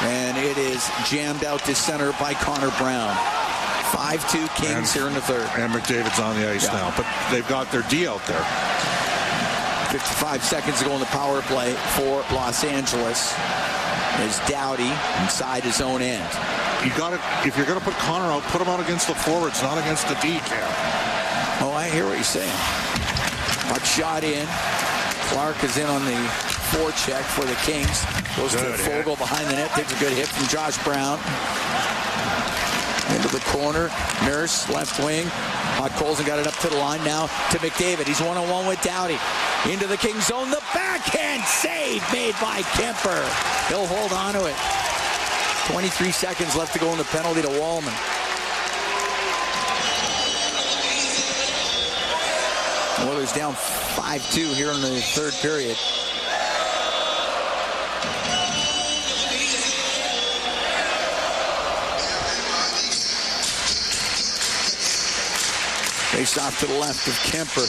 And it is jammed out to center by Connor Brown. 5-2 Kings here in the third. And McDavid's on the ice now, but they've got their D out there. 55 seconds to go in the power play for Los Angeles. Is Doughty inside his own end. You got to, if you're going to put Connor out, put him out against the forwards, not against the D, Cam. Oh, I hear what you're saying. Puck shot in. Clark is in on the forecheck for the Kings. Goes to Fogle behind the net. Takes a good hit from Josh Brown. Into the corner. Nurse, left wing. Colson got it up to the line now to McDavid. He's one-on-one with Doughty. Into the Kings zone. The backhand save made by Kemper. He'll hold on to it. 23 seconds left to go in the penalty to Wallman. Oilers down 5-2 here in the third period. Face off to the left of Kemper.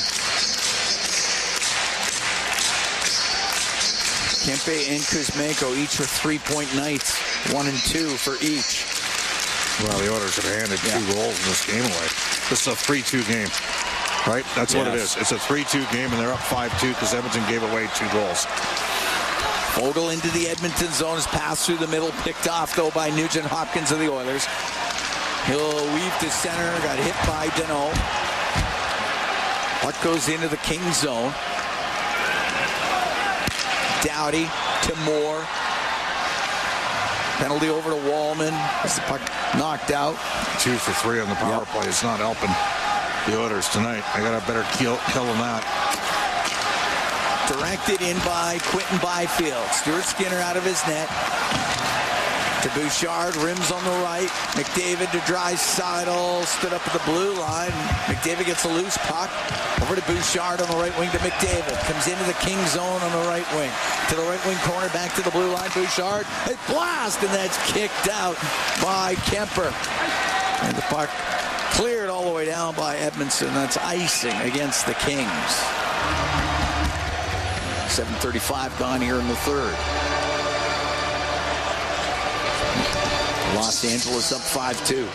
Kempe and Kuzmenko each with 3-point nights. 1 and 2 for each. Well, the Oilers have handed 2 goals in this game away. This is a 3-2 game. Right? That's what it is. It's a 3-2 game, and they're up 5-2 because Edmonton gave away 2 goals. Fogle into the Edmonton zone. Is passed through the middle. Picked off, though, by Nugent Hopkins of the Oilers. He'll weave to center. Got hit by Deneau. Puck goes into the Kings zone. Doughty to Moore. Penalty over to Wallman. As the puck knocked out. 2 for 3 on the power play. It's not helping the Oilers tonight. I got a better kill than that. Directed in by Quinton Byfield. Stuart Skinner out of his net. To Bouchard, rims on the right. McDavid to Draisaitl, stood up at the blue line. McDavid gets a loose puck. Over to Bouchard on the right wing to McDavid. Comes into the King zone on the right wing. To the right wing corner, back to the blue line. Bouchard, a blast, and that's kicked out by Kemper. And the puck Cleared all the way down by Edmonton. That's icing against the Kings. 7:35 gone here in the third. Los Angeles up 5-2.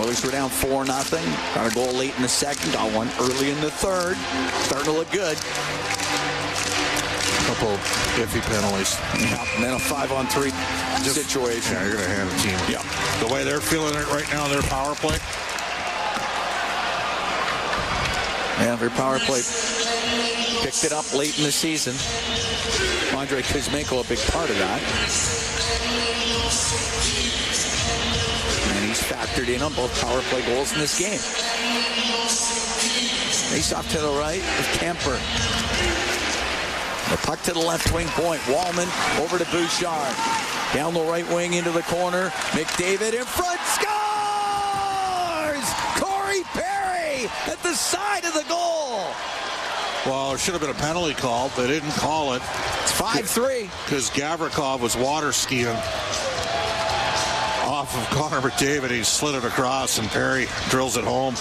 Oilers were down 4-0. Got a goal late in the second. Got one early in the third. Starting to look good. Couple iffy penalties. Yeah, and then a 5-on-3 situation. Yeah, you're going to hand the team. Yeah. The way they're feeling it right now, their power play. Yeah, their power play picked it up late in the season. Andre Kuzmenko a big part of that. And he's factored in on both power play goals in this game. Face off to the right with Kemper. The puck to the left wing point. Wallman over to Bouchard. Down the right wing into the corner. McDavid in front. Scores! Corey Perry at the side of the goal. Well, there should have been a penalty called. They didn't call it. It's 5-3. Because Gavrikov was water skiing off of Connor McDavid. He slid it across, and Perry drills it home.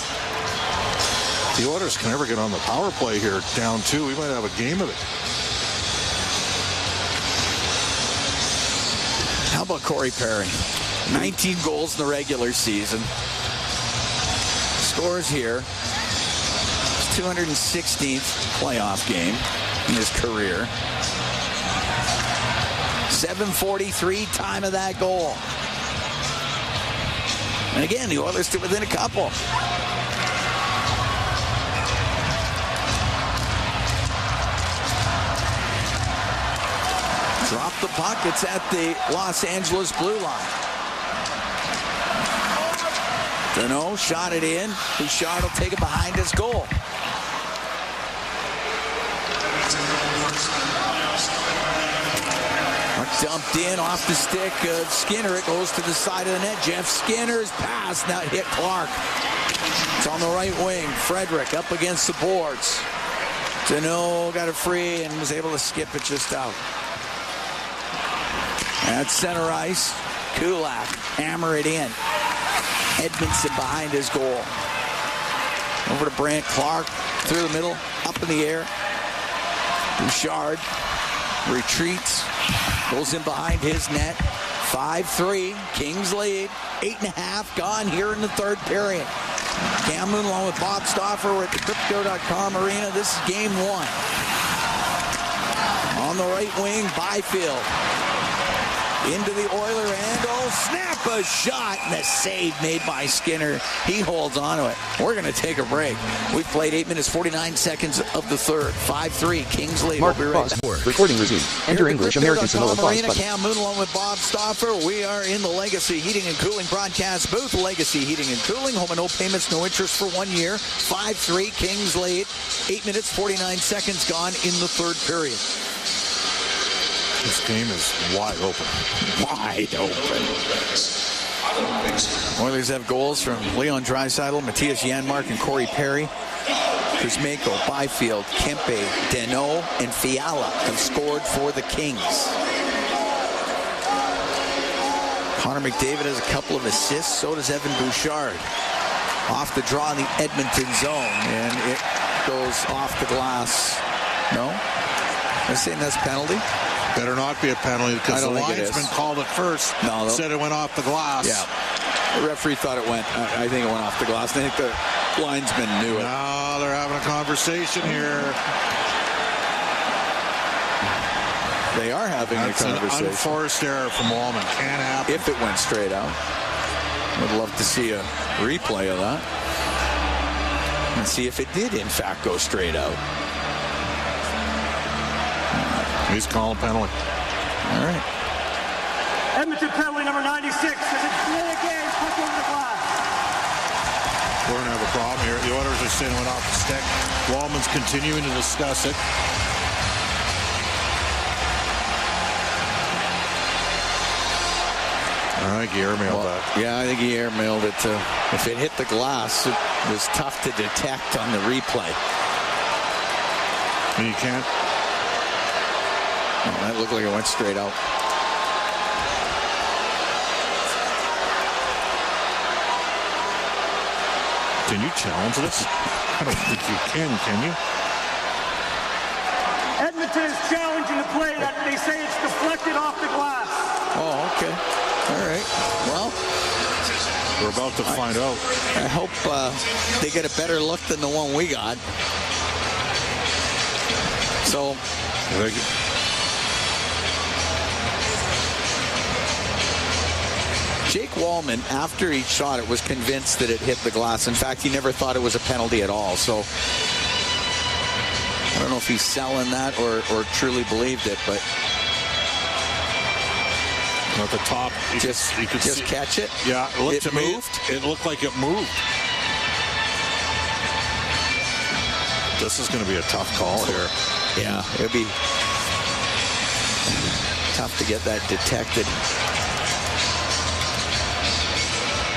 The Oilers can never get on the power play here. Down 2. We might have a game of it. How about Corey Perry? 19 goals in the regular season. Scores here. His 216th playoff game in his career. 7:43 time of that goal. And again, the Oilers stood within a couple. Drop the puck. It's at the Los Angeles blue line. Deneau shot it in. Bouchard will take it behind his goal. Puck dumped in off the stick of Skinner. It goes to the side of the net. Jeff Skinner's pass now hit Clark. It's on the right wing. Frederick up against the boards. Deneau got it free and was able to skip it just out. At center ice, Kulak hammer it in. Edmonton behind his goal. Over to Brant Clark, through the middle, up in the air. Bouchard retreats, goes in behind his net. 5-3, Kings lead. 8.5 gone here in the third period. Cam Moon along with Bob Stauffer. We're at the Crypto.com arena. This is game 1. On the right wing, Byfield. Into the Oiler end. Oh, snap a shot. And a save made by Skinner. He holds on to it. We're going to take a break. We've played 8 minutes, 49 seconds of the third. 5-3, Kings lead. Mark, we'll be right pause. back. Recording resumed. Enter English, American Samoa, pause Arena, button. Cam Moon along with Bob Stauffer. We are in the Legacy Heating and Cooling broadcast booth. Legacy Heating and Cooling. Home and no payments, no interest for 1 year. 5-3, Kings lead. 8 minutes, 49 seconds gone in the third period. This game is wide open. Wide open. Oilers have goals from Leon Draisaitl, Matthias Janmark, and Corey Perry. Kuzmenko, Byfield, Kempe, Deneau, and Fiala have scored for the Kings. Connor McDavid has a couple of assists. So does Evan Bouchard. Off the draw in the Edmonton zone, and it goes off the glass. No? I'm saying that's penalty. Better not be a penalty because the linesman called it first. No, said it went off the glass. Yeah. The referee thought it went. I think it went off the glass. I think the linesman knew it. No, they're having a conversation here. They are having a conversation. An unforced error from Wallman. Can't happen. If it went straight out. Would love to see a replay of that. And see if it did, in fact, go straight out. He's calling penalty. All right. Edmonton penalty number 96. It's a game. Puck over the glass. We're going to have a problem here. The Oilers are saying it went off the stick. Wallman's continuing to discuss it. I think he airmailed that. Yeah, I think he airmailed it. If it hit the glass, it was tough to detect on the replay. And you can't. Oh, that looked like it went straight out. Can you challenge this? I don't think you can you? Edmonton is challenging the play that they say it's deflected off the glass. Oh, okay. All right. Well, we're about to find out. I hope they get a better look than the one we got. So, Jake Wallman, after he shot it, was convinced that it hit the glass. In fact, he never thought it was a penalty at all. So, I don't know if he's selling that or truly believed it, but at the top, you could just catch it. Yeah, it looked to me, moved. it looked like it moved. This is going to be a tough call here. Yeah, it'd be tough to get that detected.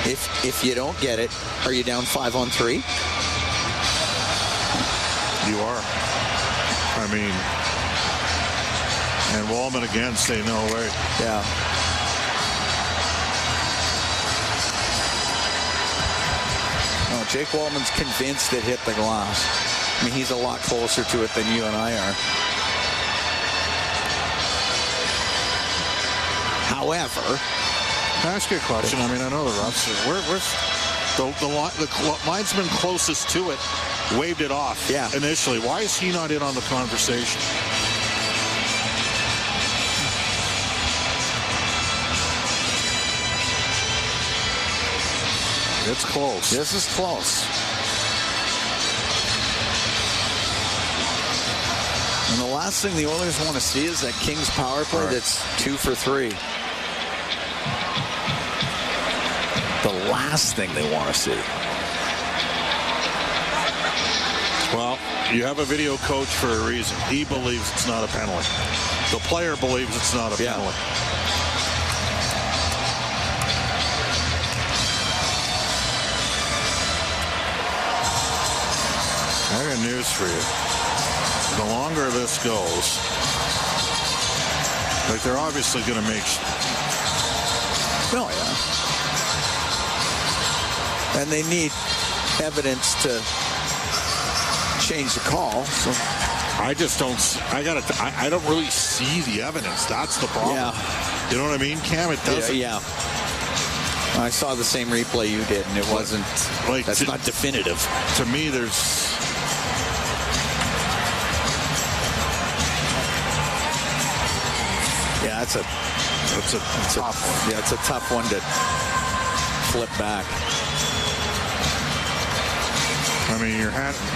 If you don't get it, are you down 5-on-3? You are. I mean, and Wallman again say no way. Yeah. No, Jake Wallman's convinced it hit the glass. I mean, he's a lot closer to it than you and I are. However, can I ask you a question? I mean, I know the refs. The linesman closest to it waved it off initially. Why is he not in on the conversation? It's close. This is close. And the last thing the Oilers want to see is that Kings power play that's 2 for 3. The last thing they want to see. Well, you have a video coach for a reason. He believes it's not a penalty. The player believes it's not a penalty. I got news for you. The longer this goes, like they're obviously going to make. Oh, yeah. And they need evidence to change the call. So I just don't. I don't really see the evidence. That's the problem. Yeah. You know what I mean, Cam? It doesn't. Yeah. I saw the same replay you did, and it wasn't. Like that's not definitive. To me, there's. Yeah, it's a tough one. Yeah, it's a tough one to flip back. I mean, you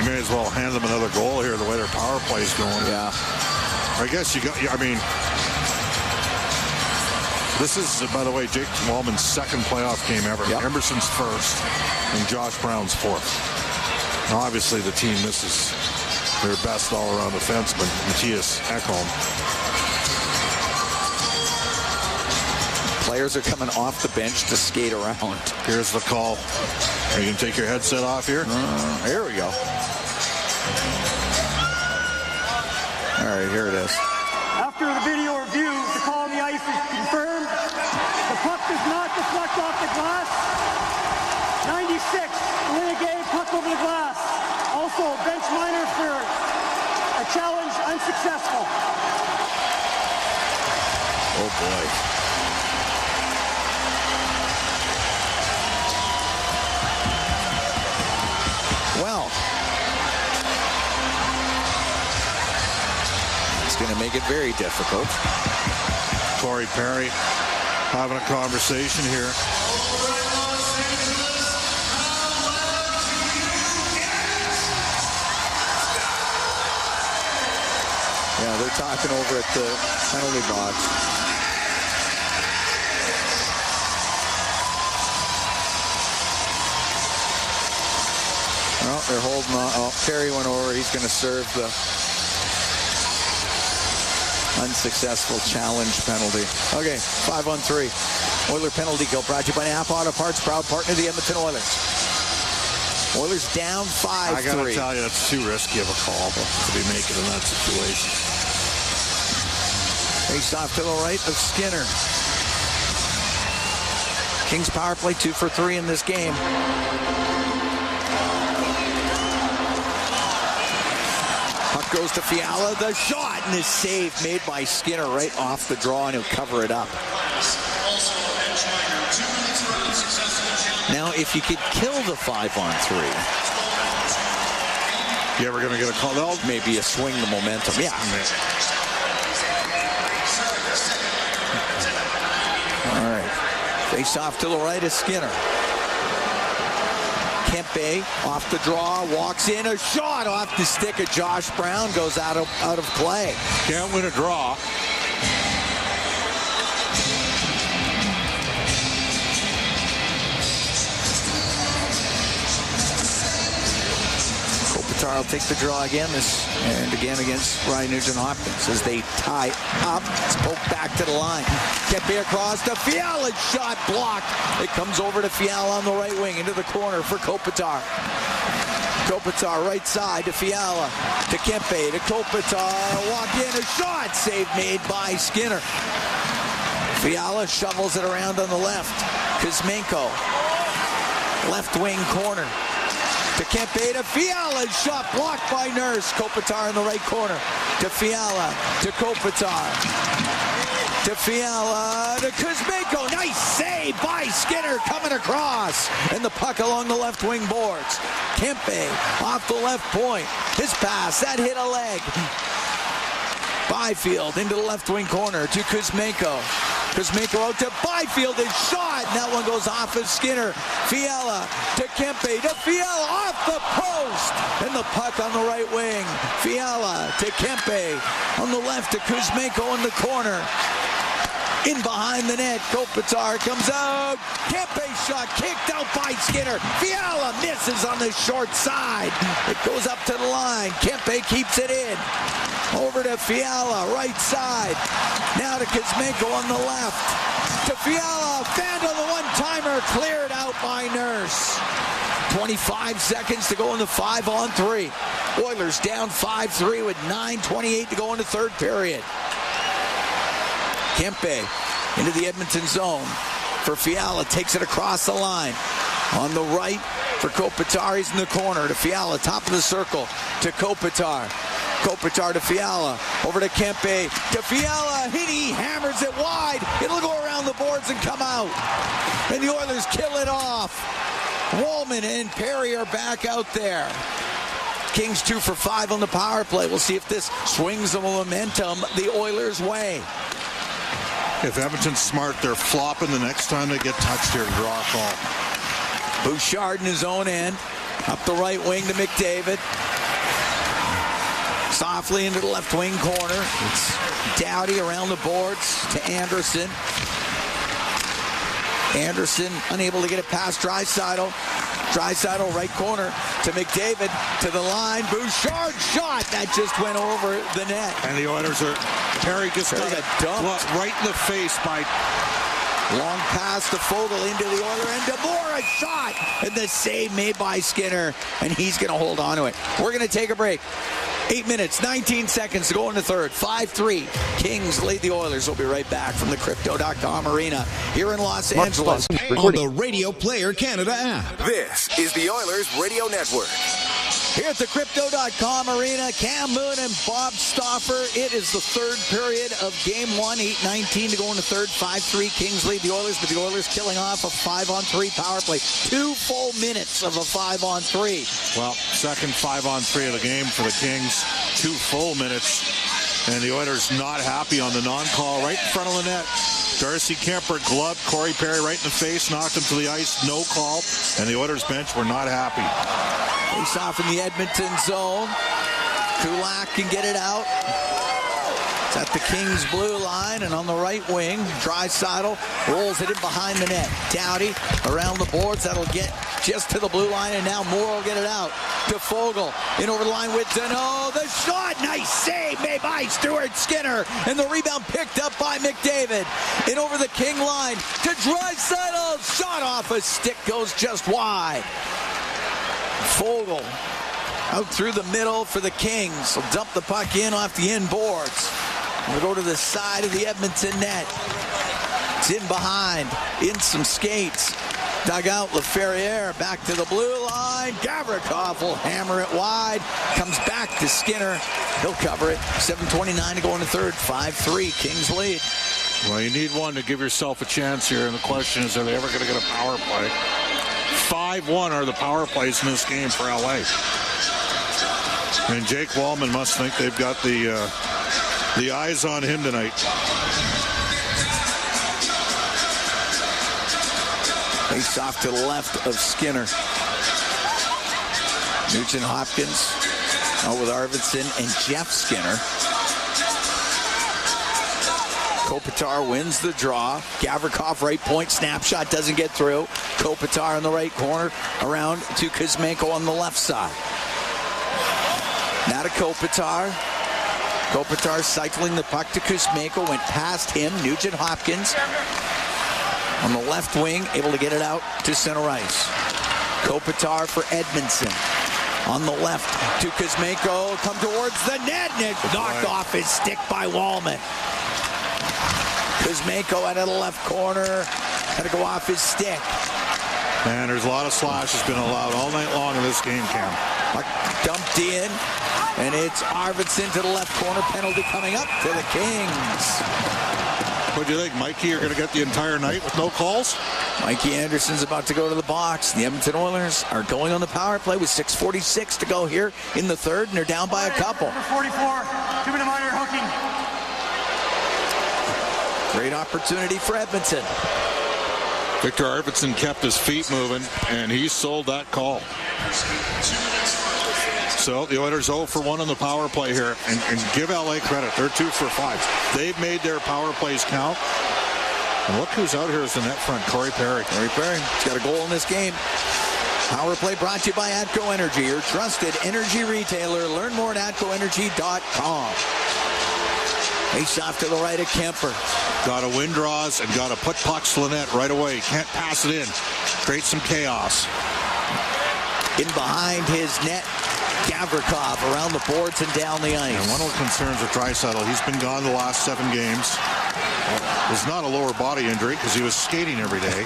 may as well hand them another goal here the way their power play is going. Yeah. I guess you got. I mean, this is, by the way, Jake Wallman's second playoff game ever. Yep. Emerson's first, and Josh Brown's fourth. Now, obviously, the team misses their best all-around defenseman, Matthias Ekholm. Players are coming off the bench to skate around. Here's the call. Are you going to take your headset off here? Here we go. All right, here it is. After the video review, the call on the ice is confirmed. The puck does not deflect off the glass. 96, win a game, puck over the glass. Also, bench minor for a challenge unsuccessful. Oh, boy. Well, it's going to make it very difficult. Corey Perry having a conversation here. Yeah, they're talking over at the penalty box. Well, they're holding on. Oh, Perry went over. He's going to serve the unsuccessful challenge penalty. Okay, 5-on-3. Oiler penalty kill brought to you by Apr Auto Parts, proud partner of the Edmonton Oilers. Oilers down 5-3. I got to tell you, that's too risky of a call to be making in that situation. Face off to the right of Skinner. Kings power play 2 for 3 in this game. Puck goes to Fiala. The shot and the save made by Skinner right off the draw, and he'll cover it up. Now, if you could kill the 5-on-3, you ever going to get a call? That'll maybe a swing the momentum. Yeah. All right. Face off to the right of Skinner. Kempe off the draw, walks in, a shot off the stick of Josh Brown, goes out of play. Can't win a draw. Kopitar will take the draw again, and again against Ryan Nugent-Hopkins as they tie up. It's poked back to the line. Kempe across to Fiala, shot blocked. It comes over to Fiala on the right wing into the corner for Kopitar. Kopitar right side to Fiala, to Kempe, to Kopitar, walk in, a shot, save made by Skinner. Fiala shovels it around on the left. Kuzmenko, left wing corner. To Kempe, to Fiala, shot blocked by Nurse. Kopitar in the right corner. To Fiala, to Kopitar. To Fiala, to Kuzmenko. Nice save by Skinner coming across. And the puck along the left wing boards. Kempe off the left point. His pass, that hit a leg. Byfield into the left wing corner to Kuzmenko. Kuzmenko out to Byfield, his shot, and that one goes off of Skinner. Fiala to Kempe, to Fiala, off the post, and the puck on the right wing. Fiala to Kempe, on the left to Kuzmenko in the corner. In behind the net, Kopitar comes out. Kempe shot kicked out by Skinner. Fiala misses on the short side. It goes up to the line. Kempe keeps it in. Over to Fiala, right side. Now to Kuzmenko on the left. To Fiala, Fandle, the one-timer, cleared out by Nurse. 25 seconds to go in the 5-on-3. Oilers down 5-3 with 9:28 to go in the third period. Kempe into the Edmonton zone for Fiala, takes it across the line. On the right for Kopitar, he's in the corner to Fiala, top of the circle to Kopitar. Kopitar to Fiala, over to Kempe, to Fiala, he hammers it wide. It'll go around the boards and come out. And the Oilers kill it off. Woolman and Perry are back out there. Kings 2 for 5 on the power play. We'll see if this swings the momentum the Oilers' way. If Edmonton's smart, they're flopping the next time they get touched here to draw a call. Bouchard in his own end. Up the right wing to McDavid. Softly into the left wing corner. It's Doughty around the boards to Anderson. Anderson unable to get it past Draisaitl. Draisaitl right corner to McDavid, to the line. Bouchard shot that just went over the net. And the Oilers are, Perry just got it dumped right in the face by... Long pass to Fogle into the Oiler end. DeBoer, a shot, and the save made by Skinner, and he's going to hold on to it. We're going to take a break. 8 minutes, 19 seconds to go in the third. 5-3. Kings lead the Oilers. We'll be right back from the Crypto.com arena here in Los Angeles. On the Radio Player Canada app. This is the Oilers Radio Network. Here at the Crypto.com arena, Cam Moon and Bob Stauffer. It is the third period of Game 1. 8:19 to go in the third. 5-3. Kings lead the Oilers, but the Oilers killing off a 5-on-3 power play. 2 full minutes of a 5-on-3. Well, second 5-on-3 of the game for the Kings. 2 full minutes. And the Oilers not happy on the non-call right in front of the net. Darcy Kemper gloved Corey Perry right in the face, knocked him to the ice, no call, and the Oilers bench were not happy. Face off in the Edmonton zone. Kulak can get it out. It's at the Kings blue line, and on the right wing, Draisaitl rolls it in behind the net. Doughty around the boards, that'll get just to the blue line, and now Moore will get it out to Fogle. In over the line with Danault. The shot, nice save made by Stuart Skinner, and the rebound picked up by McDavid. In over the King line to Draisaitl. Shot off a stick, goes just wide. Fogle out through the middle for the Kings. Will dump the puck in off the inboards. We'll go to the side of the Edmonton net. It's in behind, in some skates. Dug out, LaFerriere back to the blue line. Gavrikov will hammer it wide. Comes back to Skinner. He'll cover it. 7:29 to go in the third. 5-3, Kings lead. Well, you need one to give yourself a chance here, and the question is, are they ever going to get a power play? 5-1 are the power plays in this game for LA. And Jake Wallman must think they've got the eyes on him tonight. Face off to the left of Skinner. Nugent Hopkins out with Arvidsson and Jeff Skinner. Kopitar wins the draw. Gavrikov right point, snapshot doesn't get through. Kopitar in the right corner, around to Kuzmenko on the left side. Now to Kopitar. Kopitar cycling the puck to Kuzmenko, went past him. Nugent Hopkins on the left wing, able to get it out to center ice. Kopitar for Edmonton. On the left to Kuzmenko, come towards the net, and it's knocked off his stick by Wallman. Kuzmenko out of the left corner, had to go off his stick. Man, there's a lot of slashes been allowed all night long in this game, Cam. Puck dumped in, and it's Arvidsson to the left corner, penalty coming up to the Kings. What do you think, Mikey? You're going to get the entire night with no calls? Mikey Anderson's about to go to the box. The Edmonton Oilers are going on the power play with 6:46 to go here in the third, and they're down by a couple. Number 44, 2-minute minor hooking. Great opportunity for Edmonton. Victor Arvidsson kept his feet moving, and he sold that call. So the Oilers 0 for 1 on the power play here, and give LA credit. They're 2 for 5. They've made their power plays count. And look who's out here as the net front, Corey Perry. Corey Perry, he's got a goal in this game. Power play brought to you by ATCO Energy, your trusted energy retailer. Learn more at atcoenergy.com. Face off to the right of Kemper. Got to win draws and got to put pucks to the net right away. Can't pass it in. Create some chaos. In behind his net, Gavrikov around the boards and down the ice. And one of the concerns with Draisaitl, he's been gone the last 7 games. It's not a lower body injury because he was skating every day.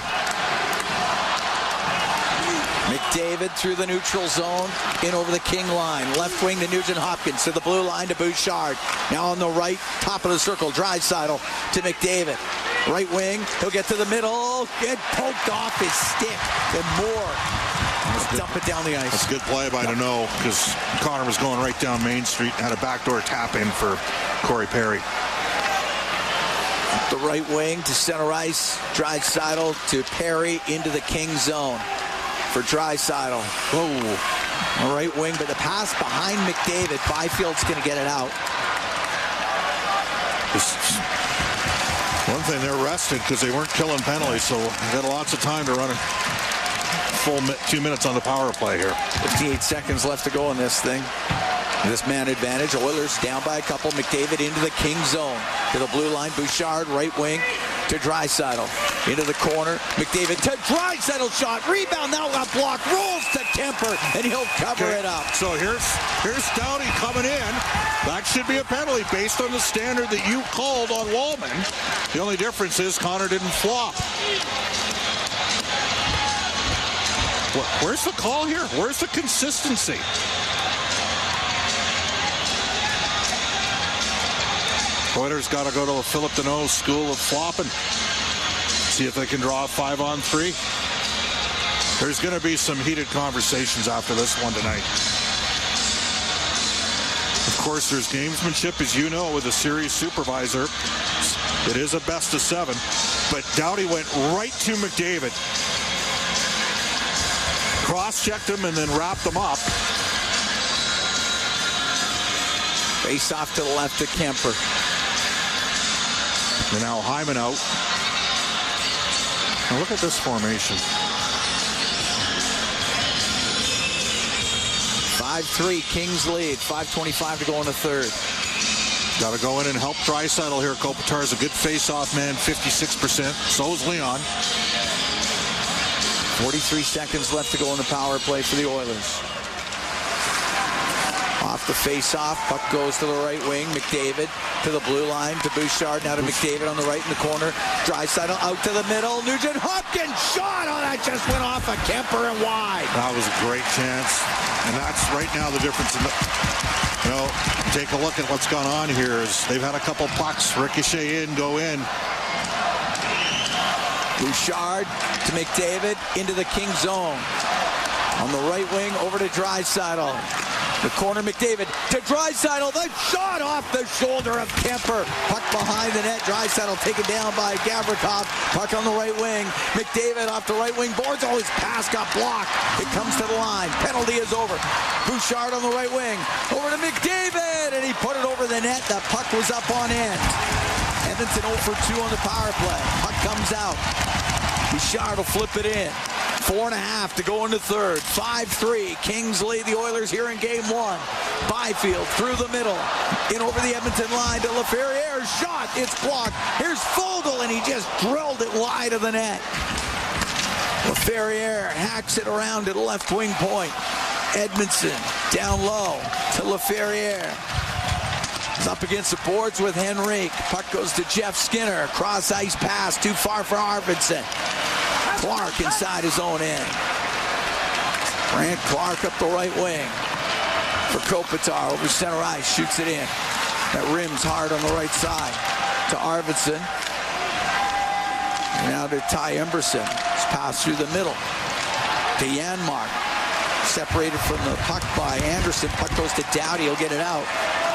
McDavid through the neutral zone, in over the King line. Left wing to Nugent Hopkins, to the blue line to Bouchard. Now on the right, top of the circle, Draisaitl to McDavid. Right wing, he'll get to the middle, get poked off his stick, and more. Dump it down the ice. That's a good play by Deneau, because Connor was going right down Main Street and had a backdoor tap in for Corey Perry. The right wing to center ice, Draisaitl to Perry into the King zone for Draisaitl. Whoa. The right wing, but the pass behind McDavid. Byfield's going to get it out. One thing, they're rested because they weren't killing penalties, so they had lots of time to run a full 2 minutes on the power play here. 58 seconds left to go in this thing. This man advantage. Oilers down by a couple. McDavid into the King zone. To the blue line. Bouchard, right wing to Draisaitl. Into the corner. McDavid to Draisaitl shot. Rebound now got blocked. Rolls to Kemper, and he'll cover it up. So here's Doughty coming in. That should be a penalty based on the standard that you called on Wallman. The only difference is Connor didn't flop. Where's the call here? Where's the consistency? Oilers got to go to a Philip Deneau school of flopping. See if they can draw a 5-on-3. There's going to be some heated conversations after this one tonight. Of course, there's gamesmanship, as you know, with a series supervisor. It is a best of 7. But Doughty went right to McDavid. Cross-checked him and then wrapped him up. Face off to the left to Kemper. And now Hyman out. Now look at this formation. 5-3, Kings lead. 5:25 to go in the third. Got to go in and help Draisaitl here. Kopitar's a good face-off man, 56%. So is Leon. 43 seconds left to go in the power play for the Oilers. Off off the face-off. Puck goes to the right wing. McDavid to the blue line to Bouchard. Now to McDavid on the right in the corner. Draisaitl out to the middle. Nugent Hopkins shot. Oh, that just went off a Kemper and wide. That was a great chance. And that's right now the difference in the... take a look at what's gone on here. Is they've had a couple pucks ricochet in, go in. Bouchard to McDavid into the King zone. On the right wing, over to Draisaitl. The corner, McDavid to Draisaitl. The shot off the shoulder of Kemper. Puck behind the net. Draisaitl taken down by Gavrikov. Puck on the right wing. McDavid off the right wing boards. Oh, his pass got blocked. It comes to the line. Penalty is over. Bouchard on the right wing. Over to McDavid. And he put it over the net. The puck was up on end. Edmonton 0 for 2 on the power play. Puck comes out. Bouchard will flip it in. 4.5 to go in the third. 5-3. Kings lead the Oilers here in game 1. Byfield through the middle. In over the Edmonton line to Laferriere. Shot. It's blocked. Here's Foegele, and he just drilled it wide of the net. Laferriere hacks it around to the left wing point. Edmondson down low to Laferriere. He's up against the boards with Henrique. Puck goes to Jeff Skinner. Cross ice pass. Too far for Arvidsson. Clark inside his own end. Grant Clark up the right wing for Kopitar over center ice. Shoots it in. That rims hard on the right side to Arvidsson. Now to Ty Emberson. It's passed through the middle to Janmark. Separated from the puck by Anderson. Puck goes to Doughty. He'll get it out.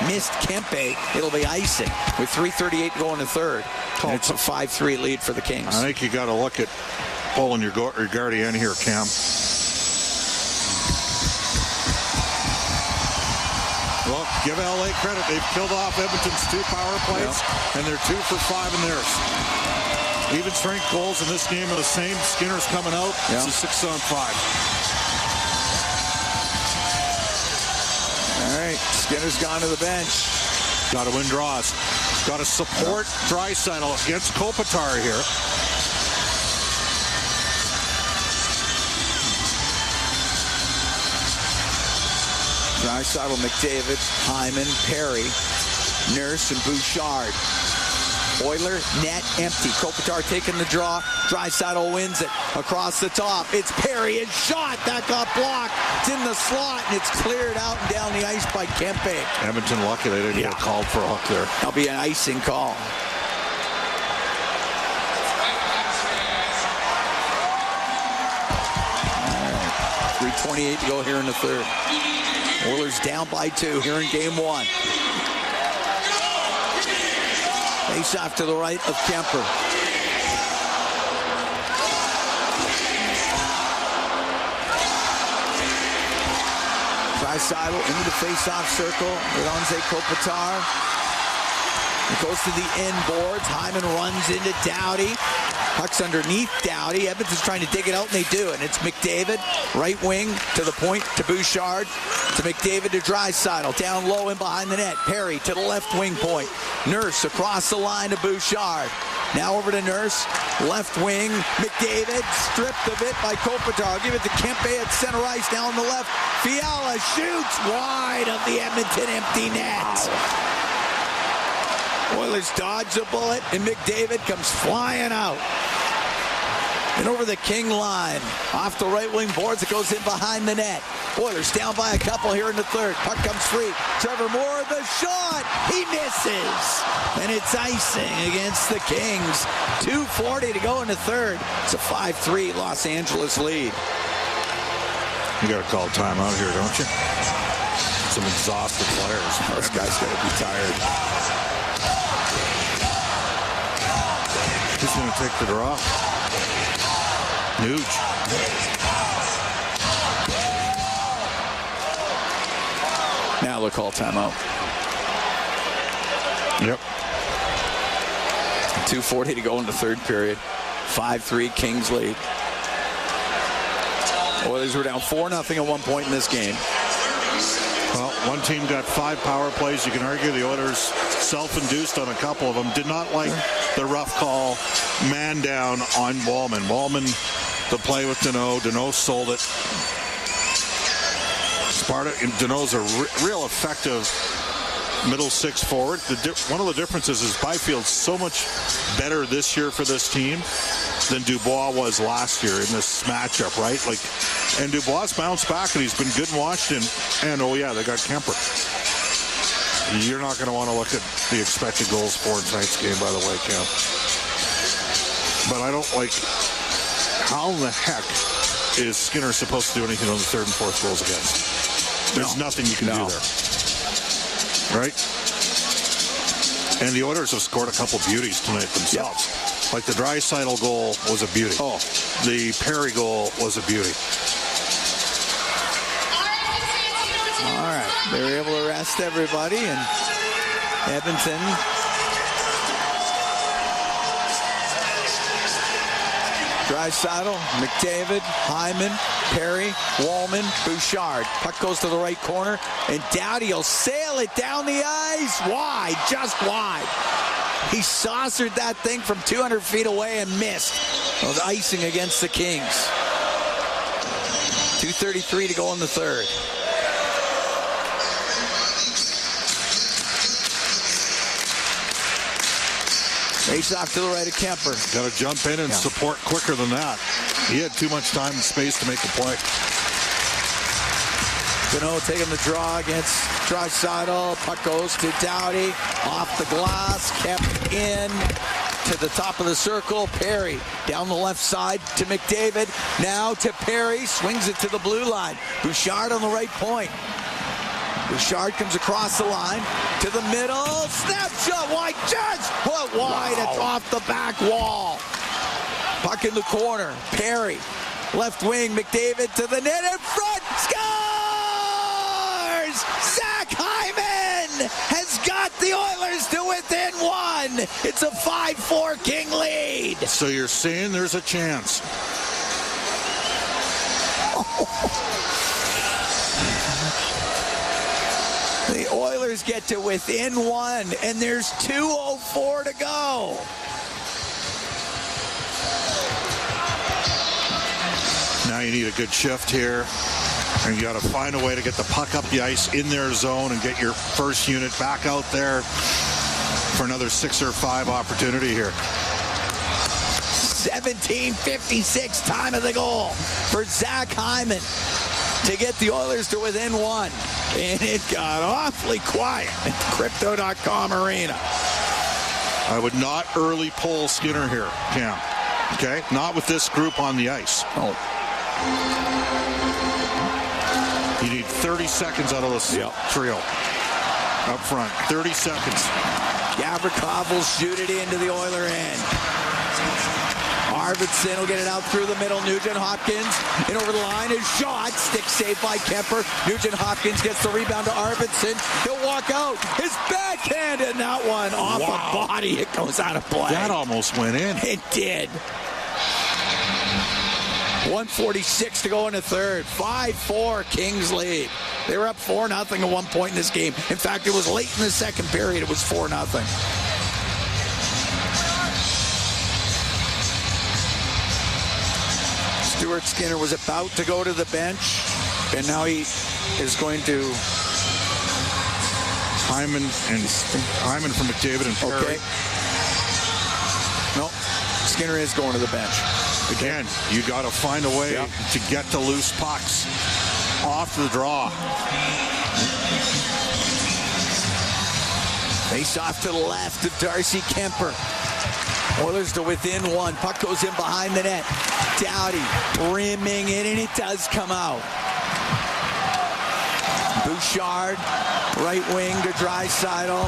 Missed Kempe. It'll be icing with 3:38 to go in the third. It's a 5-3 lead for the Kings. I think you got to look at pulling your guardian here, Cam. Well, give LA credit. They've killed off Edmonton's 2 power plays, and they're 2 for 5 in theirs. Even strength goals in this game are the same. Skinner's coming out. It's a 6-on-5. All right, Skinner's gone to the bench. Got to win draws. Got to support Draisaitl against Kopitar here. Draisaitl, McDavid, Hyman, Perry, Nurse, and Bouchard. Oiler, net empty. Kopitar taking the draw. Draisaitl wins it across the top. It's Perry, and shot. That got blocked. It's in the slot, and it's cleared out and down the ice by Kempe. Edmonton lucky they didn't get called for a hook there. That'll be an icing call. All right. 3:28 to go here in the third. Oilers down by 2 here in game 1. Face off to the right of Kemper. Draisaitl into the face-off circle with Anze Kopitar. It goes to the end boards. Hyman runs into Doughty. Puck's underneath Doughty. Edmonton's trying to dig it out, and they do. And it's McDavid, right wing to the point to Bouchard. To McDavid to Draisaitl. Down low and behind the net. Perry to the left wing point. Nurse across the line to Bouchard. Now over to Nurse. Left wing. McDavid stripped of it by Kopitar. I'll give it to Kempe at center ice. Now on the left. Fiala shoots wide of the Edmonton empty net. Oilers dodge a bullet, and McDavid comes flying out. And over the King line. Off the right wing boards, it goes in behind the net. Oilers down by a couple here in the third. Puck comes free. Trevor Moore, the shot. He misses. And it's icing against the Kings. 2:40 to go in the third. It's a 5-3 Los Angeles lead. You got to call timeout here, don't you? Some exhausted players. This guy's got to be tired. Who's going to take the draw? Nuge. Now they'll call timeout. Yep. 2:40 to go in the third period. 5-3 Kings lead. Oilers were down 4-0 at one point in this game. Well, one team got 5 power plays. You can argue the Oilers self-induced on a couple of them. Did not like the rough call, man down on Wallman. Wallman, the play with Deneau. Deneau sold it. Deneau's a real effective middle six forward. One of the differences is Byfield's so much better this year for this team than Dubois was last year in this matchup, right? And Dubois bounced back, and he's been good in Washington. And, oh, yeah, they got Kemper. You're not going to want to look at the expected goals for in tonight's game, by the way, Cam. But I don't how in the heck is Skinner supposed to do anything on the third and fourth goals against? There's nothing you can do there. Right? And the Oilers have scored a couple beauties tonight themselves. Yep. The Draisaitl goal was a beauty. Oh, the Perry goal was a beauty. All right, they were able to rest everybody, and Edmonton Draisaitl, McDavid, Hyman, Perry, Wallman, Bouchard. Puck goes to the right corner, and Doughty will sail it down the ice. Wide, just wide. He saucered that thing from 200 feet away and missed. It was icing against the Kings. 2:33 to go in the third. Face off to the right of Kemper. Got to jump in and support quicker than that. He had too much time and space to make the play. Deneau taking the draw against Draisaitl. Puck goes to Doughty. Off the glass. Kept in to the top of the circle. Perry down the left side to McDavid. Now to Perry. Swings it to the blue line. Bouchard on the right point. Bouchard comes across the line to the middle. Snapshot wide. Just put wide. Wow. It's off the back wall. Puck in the corner. Perry. Left wing. McDavid to the net in front. Scores! Zach Hyman has got the Oilers to within one. It's a 5-4 King lead. So you're saying there's a chance. The Oilers get to within one, and there's 2:04 to go. Now you need a good shift here, and you got to find a way to get the puck up the ice in their zone and get your first unit back out there for another 6 or 5 opportunity here. 17:56 time of the goal for Zach Hyman to get the Oilers to within one. And it got awfully quiet at Crypto.com Arena. I would not early pull Skinner here, Cam. Okay? Not with this group on the ice. Oh. You need 30 seconds out of this trio. Up front. 30 seconds. Gavrikov will shoot it into the Oiler end. Arvidsson will get it out through the middle. Nugent Hopkins in over the line. His shot. Stick saved by Kemper. Nugent Hopkins gets the rebound to Arvidsson. He'll walk out. His backhand in that one. Off a body. It goes out of play. That almost went in. It did. 1:46 to go in the third. 5-4 Kings lead. They were up 4-0 at one point in this game. In fact, it was late in the second period. It was 4-0. Stuart Skinner was about to go to the bench, and now he is going to. Hyman from McDavid and Perry. Okay. No, Skinner is going to the bench. Again, you got to find a way to get to loose pucks off the draw. Face off to the left of Darcy Kemper. Oilers to within one. Puck goes in behind the net. Doughty rimming it, and it does come out. Bouchard, right wing to Draisaitl.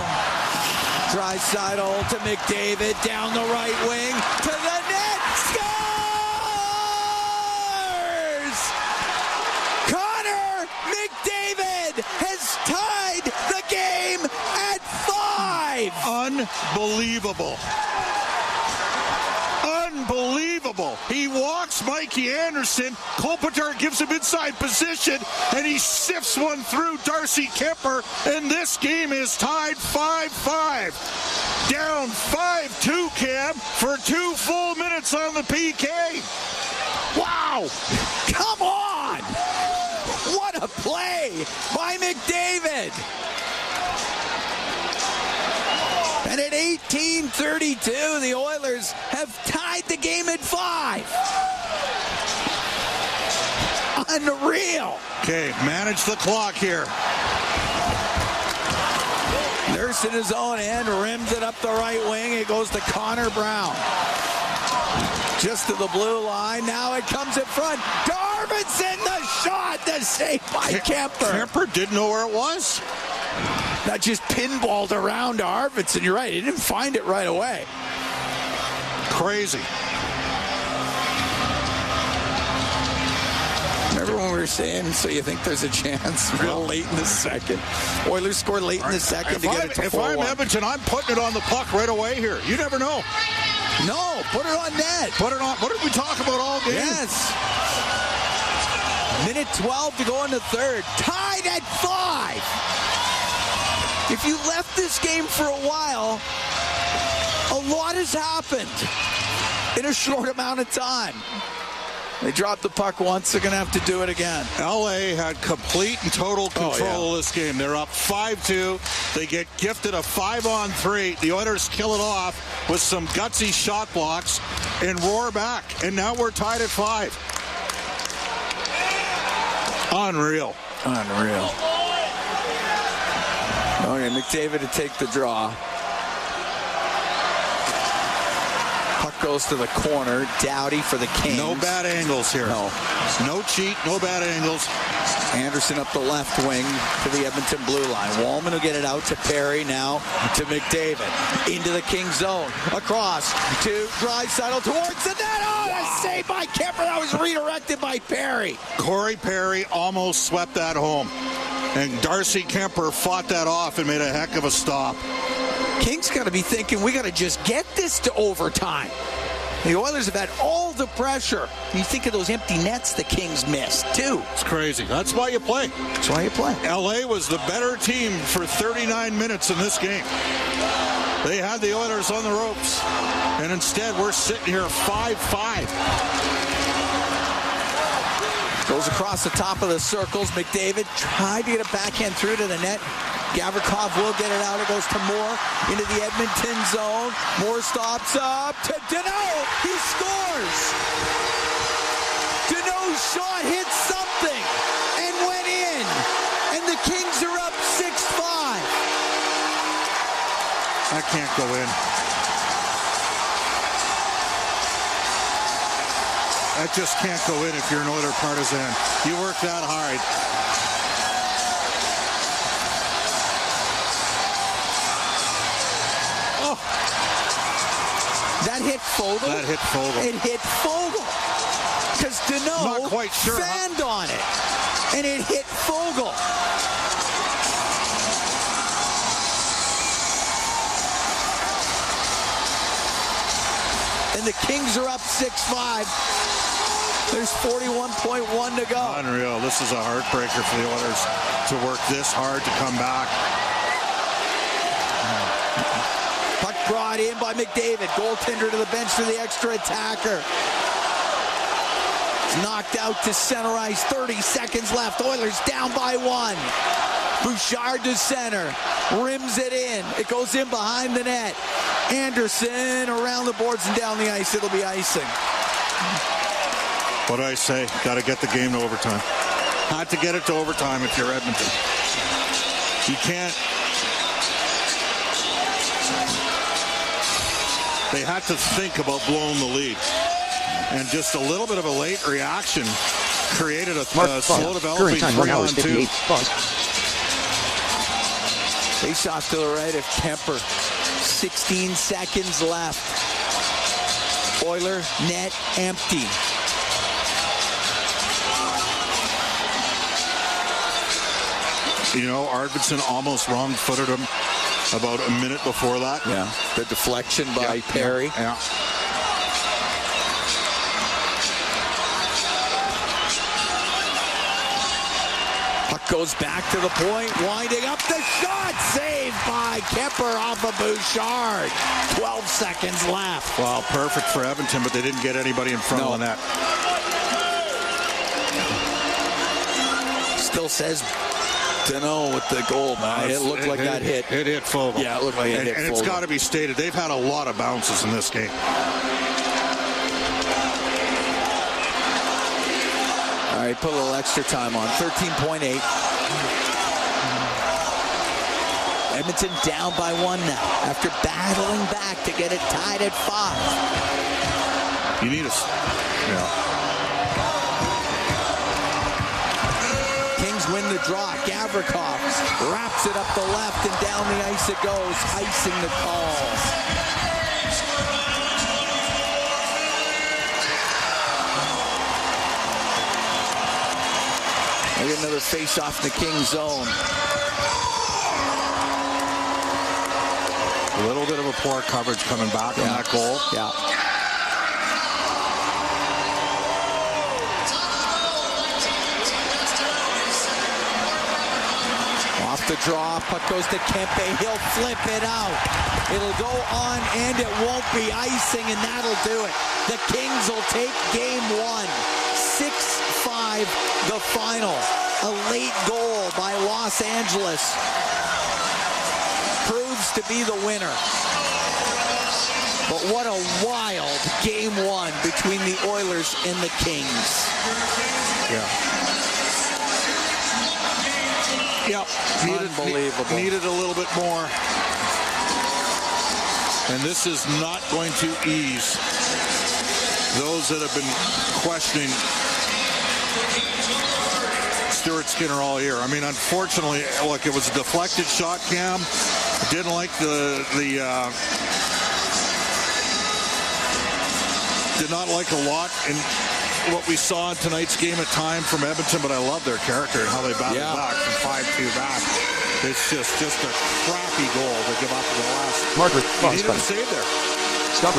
Draisaitl to McDavid, down the right wing to the net. Scores! Connor McDavid has tied the game at 5. Unbelievable. Unbelievable. He walks Mikey Anderson. Kopitar gives him inside position, and he sifts one through Darcy Kemper, and this game is tied 5-5. Down 5-2, Cam, for 2 full minutes on the PK. Wow. Come on. What a play by McDavid. And at 18:32, the Oilers have tied the game at 5. Unreal. Okay, manage the clock here. Nurse in his own end, rims it up the right wing. It goes to Connor Brown. Just to the blue line. Now it comes in front. Darvinson, the shot, the save by Kemper. Kemper didn't know where it was. That just pinballed around to Arvidsson. You're right. He didn't find it right away. Crazy. Remember when we were saying, so you think there's a chance real late in the second? Oilers scored late in the second to get it to 4-1. If I'm Edmonton, I'm putting it on the puck right away here. You never know. No, put it on net. Put it on. What did we talk about all game? Yes. Minute 12 to go in the third. Tied at 5. If you left this game for a while, a lot has happened in a short amount of time. They dropped the puck once. They're going to have to do it again. LA had complete and total control of this game. They're up 5-2. They get gifted a 5-on-3. The Oilers kill it off with some gutsy shot blocks and roar back. And now we're tied at 5. Unreal. Unreal. Okay, McDavid to take the draw. Puck goes to the corner. Doughty for the Kings. No bad angles here. No cheat, no bad angles. Anderson up the left wing to the Edmonton blue line. Wallman will get it out to Perry, now to McDavid. Into the King zone. Across to Draisaitl towards the net. Oh, a save by Kemper. That was redirected by Perry. Corey Perry almost swept that home. And Darcy Kemper fought that off and made a heck of a stop. Kings got to be thinking, we got to just get this to overtime. The Oilers have had all the pressure. You think of those empty nets the Kings missed, too. It's crazy. That's why you play. That's why you play. LA was the better team for 39 minutes in this game. They had the Oilers on the ropes. And instead, we're sitting here 5-5. Goes across the top of the circles. McDavid tried to get a backhand through to the net. Gavrikov will get it out. It goes to Moore into the Edmonton zone. Moore stops up to Danault. He scores. Danault's shot hit something and went in. And the Kings are up 6-5. That can't go in. That just can't go in if you're an Oiler partisan. You work that hard. Oh. That hit Fogle? That hit Fogle. It hit Fogle. Because Danault Not quite sure fanned on it. And it hit Fogle. And the Kings are up 6-5. There's 41.1 to go. Unreal. This is a heartbreaker for the Oilers to work this hard to come back. Puck brought in by McDavid. Goaltender to the bench for the extra attacker. It's knocked out to center ice. 30 seconds left. Oilers down by 1. Bouchard to center. Rims it in. It goes in behind the net. Anderson around the boards and down the ice. It'll be icing. What do I say? Got to get the game to overtime. Had to get it to overtime if you're Edmonton. You can't. They had to think about blowing the lead. And just a little bit of a late reaction created a slow developing 3-on-2. Face off to the right of Kemper. 16 seconds left. Oiler net empty. You know, Arvidsson almost wrong-footed him about a minute before that. Yeah, the deflection by Perry. Yeah. Puck goes back to the point, winding up the shot. Saved by Kemper off of Bouchard. 12 seconds left. Well, perfect for Edmonton, but they didn't get anybody in front of the net. still says, dunno with the goal, man. It looked like that hit. It hit Fogle. Yeah, it looked like it hit Fogle. And it's got to be stated, they've had a lot of bounces in this game. All right, put a little extra time on. 13.8. Edmonton down by 1 now after battling back to get it tied at 5. You need us. Yeah. Kings win the draw. Gavrikov wraps it up the left and down the ice it goes, icing the call. We get another face-off in the Kings zone. A little bit of a poor coverage coming back on that goal. Yeah. Off the draw, puck goes to Kempe. He'll flip it out. It'll go on, and it won't be icing, and that'll do it. The Kings will take game 1. 6-5 the final. A late goal by Los Angeles proves to be the winner. But what a wild game 1 between the Oilers and the Kings. Yeah. Yep. Unbelievable. Needed a little bit more. And this is not going to ease those that have been questioning Stuart Skinner all year. I mean, unfortunately, look, it was a deflected shot, Cam. Didn't like did not like a lot in what we saw in tonight's game at time from Edmonton, but I love their character and how they battled back from 5-2 back. It's just a crappy goal to give up in the last. Margaret, you needed a save there. Stop